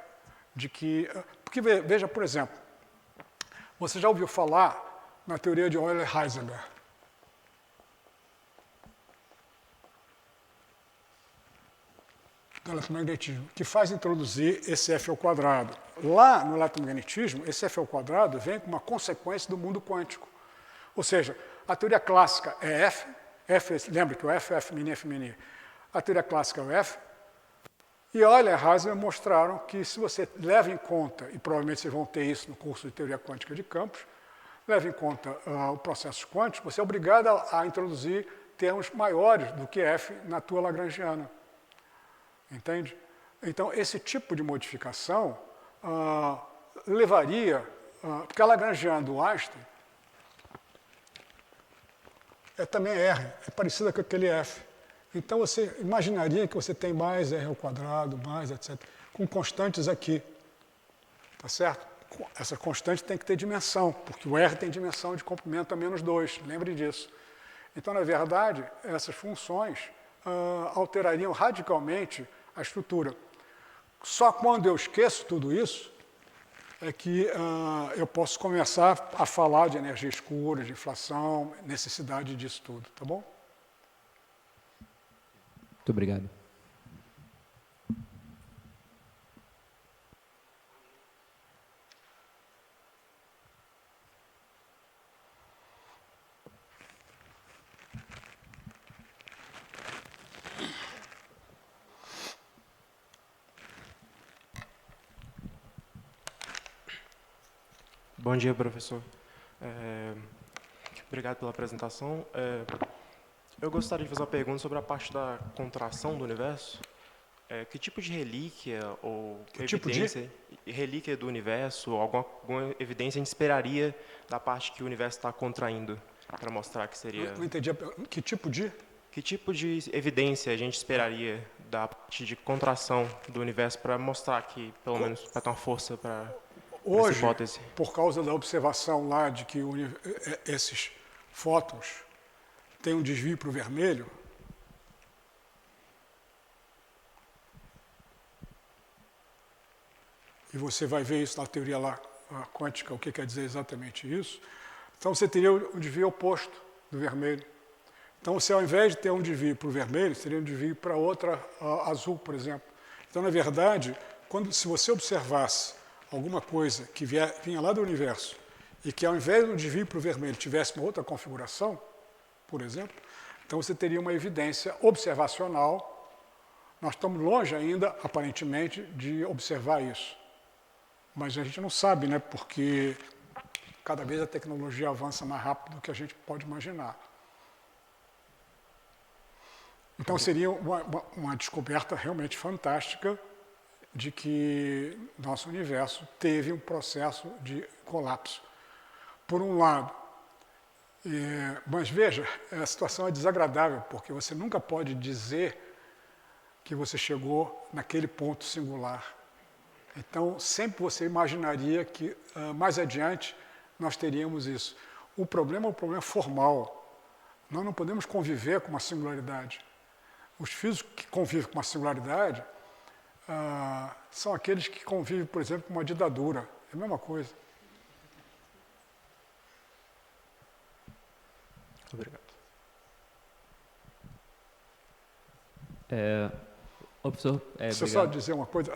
de que... Porque, veja, por exemplo, você já ouviu falar na teoria de Euler-Heisenberg? Do eletromagnetismo, que faz introduzir esse F ao quadrado. Lá no eletromagnetismo, esse F ao quadrado vem com uma consequência do mundo quântico. Ou seja, a teoria clássica é F, lembra que o F é F mini. A teoria clássica é o F, e Euler e Heisenberg mostraram que se você leva em conta, e provavelmente vocês vão ter isso no curso de teoria quântica de campos, leva em conta o processo quântico, você é obrigado a introduzir termos maiores do que F na tua lagrangiana. Entende? Então, esse tipo de modificação levaria... porque a lagrangiana do Einstein também R, é parecida com aquele F. Então, você imaginaria que você tem mais R ao quadrado, mais, etc., com constantes aqui. Tá certo? Essa constante tem que ter dimensão, porque o R tem dimensão de comprimento a -2, lembre disso. Então, na verdade, essas funções alterariam radicalmente a estrutura. Só quando eu esqueço tudo isso é que eu posso começar a falar de energia escura, de inflação, necessidade disso tudo, tá bom? Muito obrigado. Bom dia, professor. Obrigado pela apresentação. Eu gostaria de fazer uma pergunta sobre a parte da contração do universo. que tipo de relíquia ou Que tipo evidência, relíquia do universo, alguma evidência a gente esperaria da parte que o universo está contraindo para mostrar que seria... Não entendi. Que tipo de? Que tipo de evidência a gente esperaria da parte de contração do universo para mostrar que, pelo menos, para ter uma força para essa Hoje, hipótese? por causa da observação lá de que esses fótons têm um desvio para o vermelho, e você vai ver isso na teoria lá, a quântica, o que quer dizer exatamente isso, então você teria o desvio oposto do vermelho. Então, você, ao invés de ter um desvio para o vermelho, teria um desvio para outra azul, por exemplo. Então, na verdade, se você observasse alguma coisa que vinha lá do universo e que, ao invés do desvio para o vermelho, tivesse uma outra configuração, por exemplo, então você teria uma evidência observacional. Nós estamos longe ainda, aparentemente, de observar isso. Mas a gente não sabe, né? Porque cada vez a tecnologia avança mais rápido do que a gente pode imaginar. Então seria uma descoberta realmente fantástica de que nosso universo teve um processo de colapso. Por um lado, mas veja, a situação é desagradável, porque você nunca pode dizer que você chegou naquele ponto singular. Então, sempre você imaginaria que mais adiante nós teríamos isso. O problema é um problema formal. Nós não podemos conviver com uma singularidade. Os físicos que convivem com uma singularidade são aqueles que convivem, por exemplo, com uma ditadura. É a mesma coisa. Obrigado. Professor, Deixa eu só dizer uma coisa.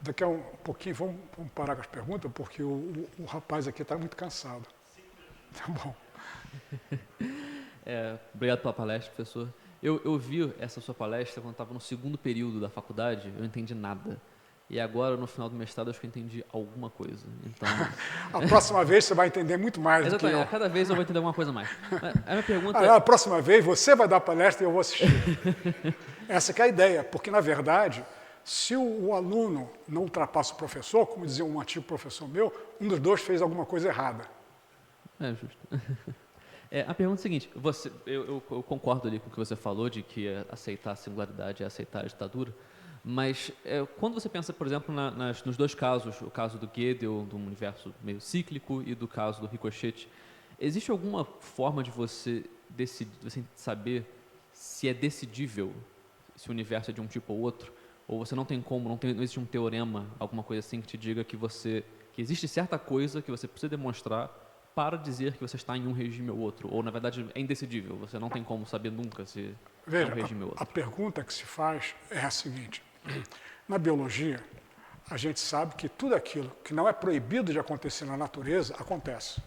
Daqui a um pouquinho, vamos parar com as perguntas, porque o rapaz aqui está muito cansado. Tá bom. Obrigado pela palestra, professor. Eu vi essa sua palestra quando estava no segundo período da faculdade, eu não entendi nada. E agora, no final do mestrado, acho que eu entendi alguma coisa. Então... A próxima vez você vai entender muito mais do que eu. A cada vez eu vou entender alguma coisa a mais. A minha pergunta A próxima vez você vai dar a palestra e eu vou assistir. Essa que é a ideia, porque, na verdade, se o aluno não ultrapassa o professor, como dizia um antigo professor meu, um dos dois fez alguma coisa errada. É justo. A pergunta é a seguinte, eu concordo ali com o que você falou, de que aceitar a singularidade é aceitar a ditadura, mas quando você pensa, por exemplo, nos dois casos, o caso do Gödel, do universo meio cíclico, e do caso do Ricochet, existe alguma forma de você saber se é decidível se o universo é de um tipo ou outro? Ou você não tem como, não existe um teorema, alguma coisa assim que te diga que existe certa coisa que você precisa demonstrar para dizer que você está em um regime ou outro? Ou, na verdade, é indecidível, você não tem como saber nunca se é um regime ou outro? A pergunta que se faz é a seguinte. Na biologia, a gente sabe que tudo aquilo que não é proibido de acontecer na natureza, acontece.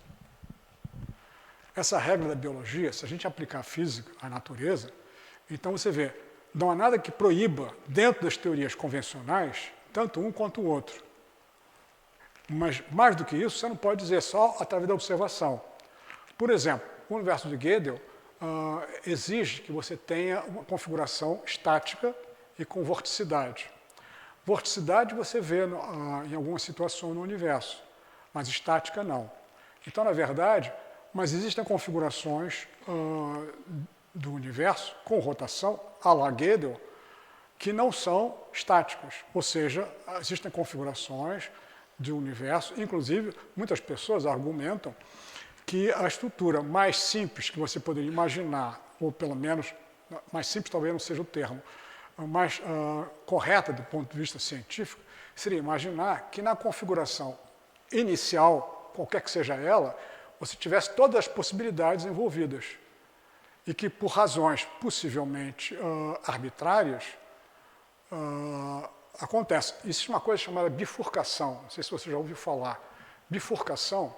Essa regra da biologia, se a gente aplicar a física à natureza, então você vê, não há nada que proíba, dentro das teorias convencionais, tanto um quanto o outro. Mas, mais do que isso, você não pode dizer só através da observação. Por exemplo, o universo de Gödel exige que você tenha uma configuração estática e com vorticidade. Vorticidade você vê em alguma situação no universo, mas estática não. Então, na verdade, mas existem configurações do universo com rotação, à la Gödel, que não são estáticas. Ou seja, existem configurações de universo, inclusive muitas pessoas argumentam que a estrutura mais simples que você poderia imaginar, ou pelo menos, mais simples talvez não seja o termo, mais correta do ponto de vista científico, seria imaginar que na configuração inicial, qualquer que seja ela, você tivesse todas as possibilidades envolvidas e que por razões possivelmente arbitrárias, acontece. Existe uma coisa chamada bifurcação, não sei se você já ouviu falar. Bifurcação,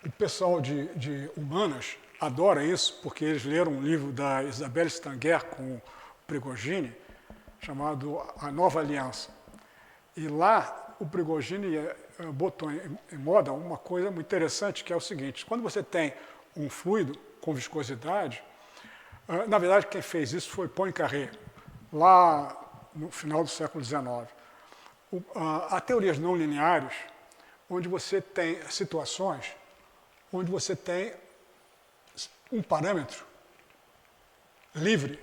o pessoal de humanas adora isso, porque eles leram um livro da Isabelle Stanger com o Prigogine, chamado A Nova Aliança. E lá o Prigogine botou em moda uma coisa muito interessante, que é o seguinte: quando você tem um fluido com viscosidade, na verdade quem fez isso foi Poincaré, lá no final do século XIX. Há teorias não lineares, onde você tem situações onde você tem um parâmetro livre,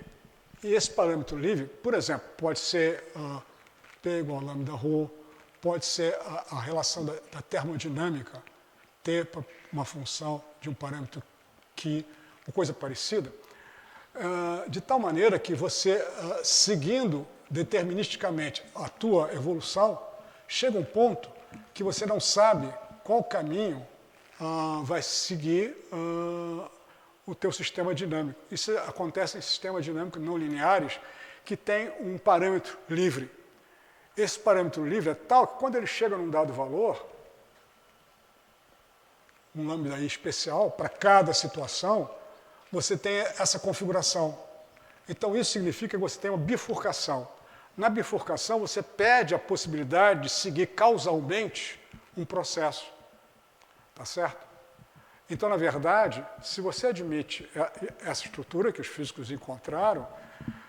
e esse parâmetro livre, por exemplo, pode ser P igual a lambda ρ, pode ser a relação da termodinâmica, T para uma função de um parâmetro que, uma coisa parecida, de tal maneira que você, seguindo deterministicamente a tua evolução, chega um ponto que você não sabe qual caminho vai seguir o teu sistema dinâmico. Isso acontece em sistemas dinâmicos não lineares que tem um parâmetro livre. Esse parâmetro livre é tal que quando ele chega num dado valor, um lambda i especial para cada situação, você tem essa configuração. Então isso significa que você tem uma bifurcação. Na bifurcação você perde a possibilidade de seguir causalmente um processo. Tá certo? Então, na verdade, se você admite essa estrutura que os físicos encontraram,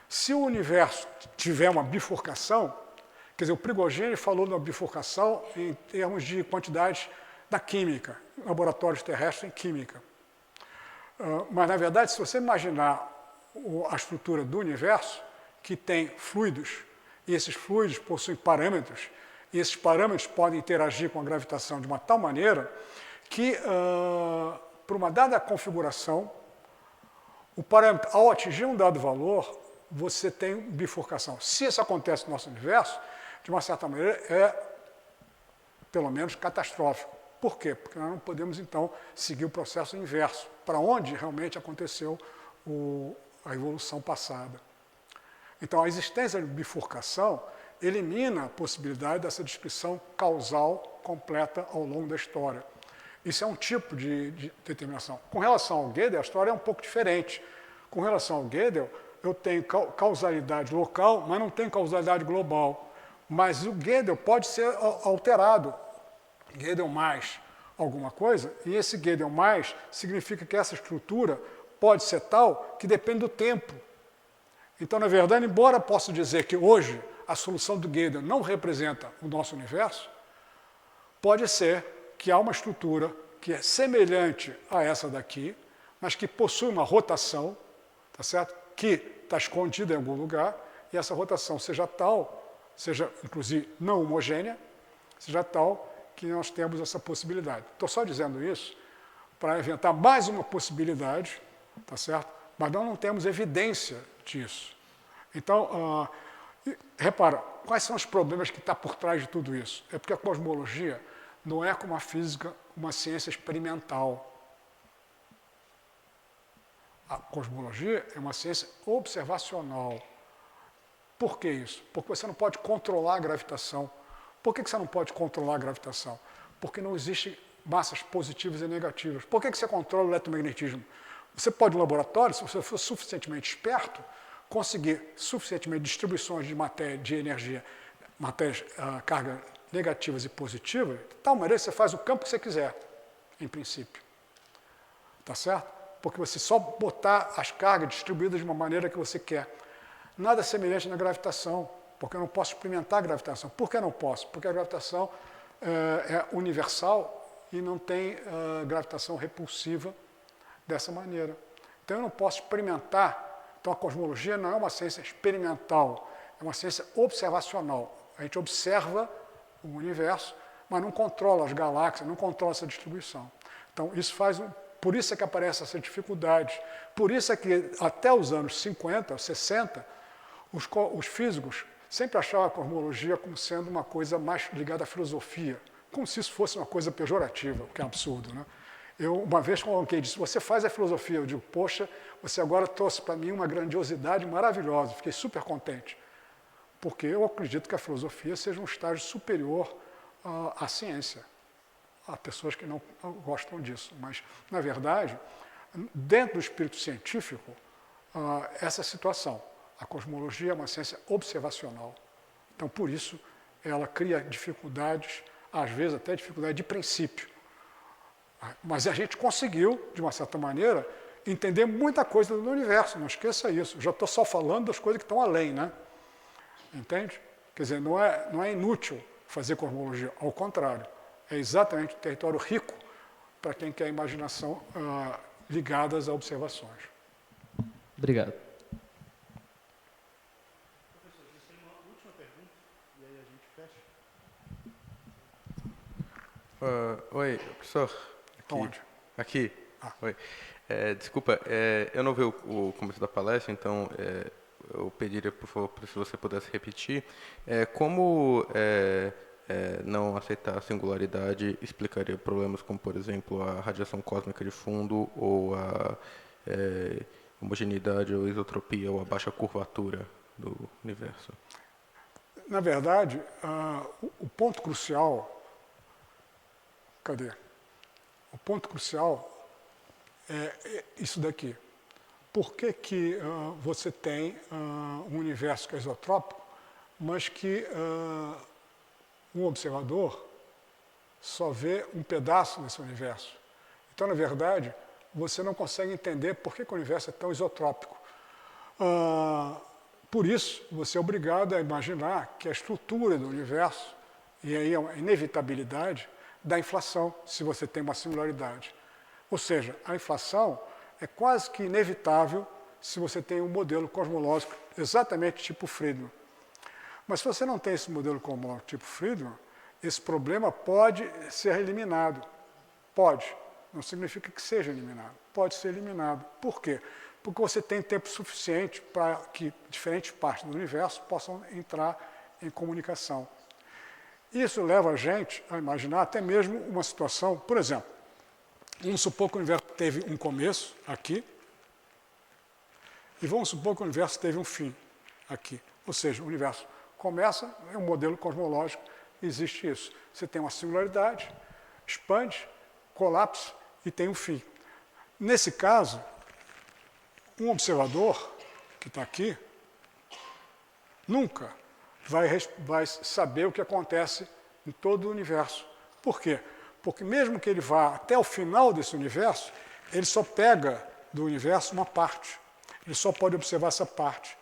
se o universo tiver uma bifurcação, quer dizer, o Prigogine falou de uma bifurcação em termos de quantidades da química, laboratórios terrestres em química. Mas, na verdade, se você imaginar a estrutura do universo, que tem fluidos, e esses fluidos possuem parâmetros, e esses parâmetros podem interagir com a gravitação de uma tal maneira que, por uma dada configuração, o parâmetro, ao atingir um dado valor, você tem bifurcação. Se isso acontece no nosso universo, de uma certa maneira, é, pelo menos, catastrófico. Por quê? Porque nós não podemos, então, seguir o processo inverso, para onde realmente aconteceu a evolução passada. Então, a existência de bifurcação elimina a possibilidade dessa descrição causal completa ao longo da história. Isso é um tipo de determinação. Com relação ao Gödel, a história é um pouco diferente. Com relação ao Gödel, eu tenho causalidade local, mas não tenho causalidade global. Mas o Gödel pode ser alterado. Gödel mais alguma coisa, e esse Gödel mais significa que essa estrutura pode ser tal que depende do tempo. Então, na verdade, embora possa dizer que hoje a solução do Gödel não representa o nosso universo, pode ser que há uma estrutura que é semelhante a essa daqui, mas que possui uma rotação, tá certo? Que está escondida em algum lugar, e essa rotação seja tal, seja inclusive não homogênea, seja tal que nós temos essa possibilidade. Estou só dizendo isso para inventar mais uma possibilidade, tá certo? Mas nós não temos evidência disso. Então, repara, quais são os problemas que estão por trás de tudo isso? É porque a cosmologia não é como a física, uma ciência experimental. A cosmologia é uma ciência observacional. Por que isso? Porque você não pode controlar a gravitação. Por que você não pode controlar a gravitação? Porque não existem massas positivas e negativas. Por que você controla o eletromagnetismo? Você pode, no laboratório, se você for suficientemente esperto, conseguir suficientemente distribuições de matéria, de energia, matérias, carga negativas e positivas, de tal maneira que você faz o campo que você quiser, em princípio. Tá certo? Porque você só botar as cargas distribuídas de uma maneira que você quer. Nada semelhante na gravitação, porque eu não posso experimentar a gravitação. Por que não posso? Porque a gravitação é universal e não tem gravitação repulsiva dessa maneira. Então eu não posso experimentar. Então a cosmologia não é uma ciência experimental, é uma ciência observacional. A gente observa o universo, mas não controla as galáxias, não controla essa distribuição. Então isso faz por isso é que aparece essa dificuldade. Por isso é que até os anos 50, 60, os físicos sempre achavam a cosmologia como sendo uma coisa mais ligada à filosofia, como se isso fosse uma coisa pejorativa, o que é um absurdo, né? Eu, uma vez, coloquei, disse, você faz a filosofia. Eu digo, poxa, você agora trouxe para mim uma grandiosidade maravilhosa. Fiquei super contente, porque eu acredito que a filosofia seja um estágio superior à ciência. Há pessoas que não gostam disso, mas, na verdade, dentro do espírito científico, essa situação. A cosmologia é uma ciência observacional. Então, por isso, ela cria dificuldades, às vezes até dificuldade de princípio. Mas a gente conseguiu, de uma certa maneira, entender muita coisa do universo, não esqueça isso. Já estou só falando das coisas que estão além, né? Entende? Quer dizer, não é inútil fazer cosmologia, ao contrário. É exatamente um território rico para quem quer a imaginação ligada às observações. Obrigado. Professor, vocês têm uma última pergunta e aí a gente fecha. Oi, professor. Onde? Aqui. Oi. Desculpa, eu não vi o começo da palestra, então eu pediria, por favor, se você pudesse repetir. Como não aceitar a singularidade explicaria problemas como, por exemplo, a radiação cósmica de fundo ou a homogeneidade ou isotropia ou a baixa curvatura do universo? Na verdade, o ponto crucial... Cadê? O ponto crucial é isso daqui. Por que você tem um universo que é isotrópico, mas que um observador só vê um pedaço desse universo? Então, na verdade, você não consegue entender por que o universo é tão isotrópico. Por isso, você é obrigado a imaginar que a estrutura do universo, e aí é uma inevitabilidade, da inflação, se você tem uma singularidade. Ou seja, a inflação é quase que inevitável se você tem um modelo cosmológico exatamente tipo Friedmann. Mas se você não tem esse modelo cosmológico tipo Friedmann, esse problema pode ser eliminado. Pode. Não significa que seja eliminado. Pode ser eliminado. Por quê? Porque você tem tempo suficiente para que diferentes partes do universo possam entrar em comunicação. Isso leva a gente a imaginar até mesmo uma situação, por exemplo, vamos supor que o universo teve um começo aqui, e vamos supor que o universo teve um fim aqui. Ou seja, o universo começa, é um modelo cosmológico, existe isso. Você tem uma singularidade, expande, colapsa e tem um fim. Nesse caso, um observador que está aqui nunca vai saber o que acontece em todo o universo. Por quê? Porque mesmo que ele vá até o final desse universo, ele só pega do universo uma parte. Ele só pode observar essa parte.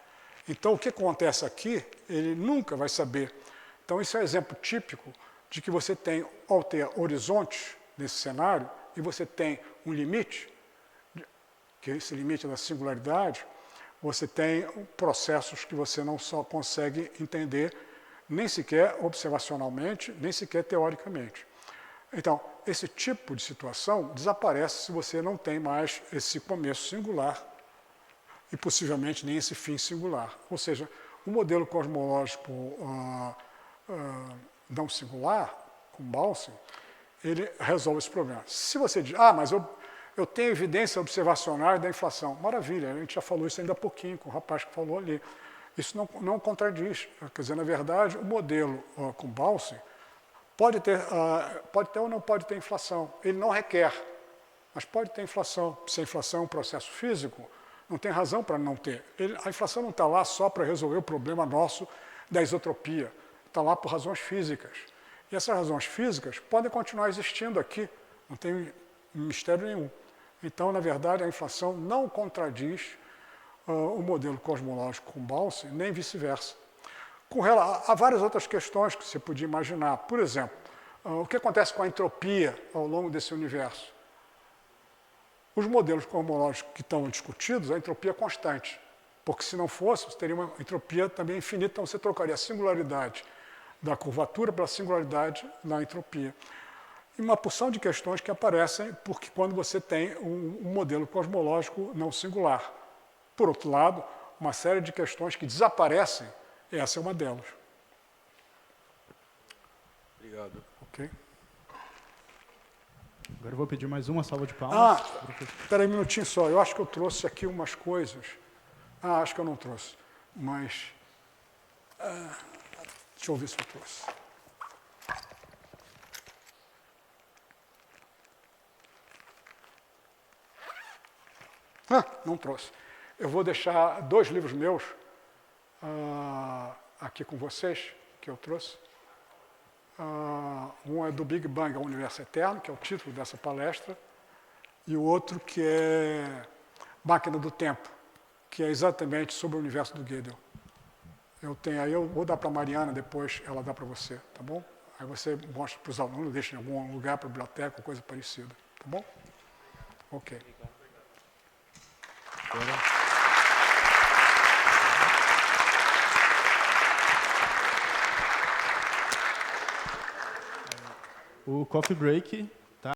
Então, o que acontece aqui, ele nunca vai saber. Então, isso é um exemplo típico de que você tem, ao ter horizontes nesse cenário, e você tem um limite, que é esse limite da singularidade, você tem processos que você não só consegue entender, nem sequer observacionalmente, nem sequer teoricamente. Então, esse tipo de situação desaparece se você não tem mais esse começo singular e possivelmente nem esse fim singular. Ou seja, o modelo cosmológico não singular, com Bouncing, ele resolve esse problema. Se você diz, mas eu tenho evidência observacional da inflação. Maravilha, a gente já falou isso ainda há pouquinho com o rapaz que falou ali. Isso não contradiz. Quer dizer, na verdade, o modelo com Bouncing pode ter ou não pode ter inflação. Ele não requer, mas pode ter inflação. Se a inflação é um processo físico, não tem razão para não ter. A inflação não está lá só para resolver o problema nosso da isotropia. Está lá por razões físicas. E essas razões físicas podem continuar existindo aqui. Não tem mistério nenhum. Então, na verdade, a inflação não contradiz o modelo cosmológico com Bouncing, nem vice-versa. Há várias outras questões que você podia imaginar. Por exemplo, o que acontece com a entropia ao longo desse universo? Os modelos cosmológicos que estão discutidos, a entropia é constante. Porque se não fosse, você teria uma entropia também infinita, então você trocaria a singularidade da curvatura pela singularidade da entropia. E uma porção de questões que aparecem porque quando você tem um modelo cosmológico não singular. Por outro lado, uma série de questões que desaparecem, essa é uma delas. Obrigado. Ok. Agora eu vou pedir mais uma salva de palmas. Espera aí um minutinho só. Eu acho que eu trouxe aqui umas coisas. Acho que eu não trouxe. Mas... deixa eu ver se eu trouxe. Não trouxe. Eu vou deixar 2 livros meus aqui com vocês, que eu trouxe. Um é do Big Bang ao Universo Eterno, que é o título dessa palestra, e o outro que é Máquina do Tempo, que é exatamente sobre o universo do Gödel. Eu vou dar para a Mariana, depois ela dá para você, tá bom? Aí você mostra para os alunos, deixa em algum lugar, para a biblioteca, coisa parecida, tá bom? Ok. O coffee break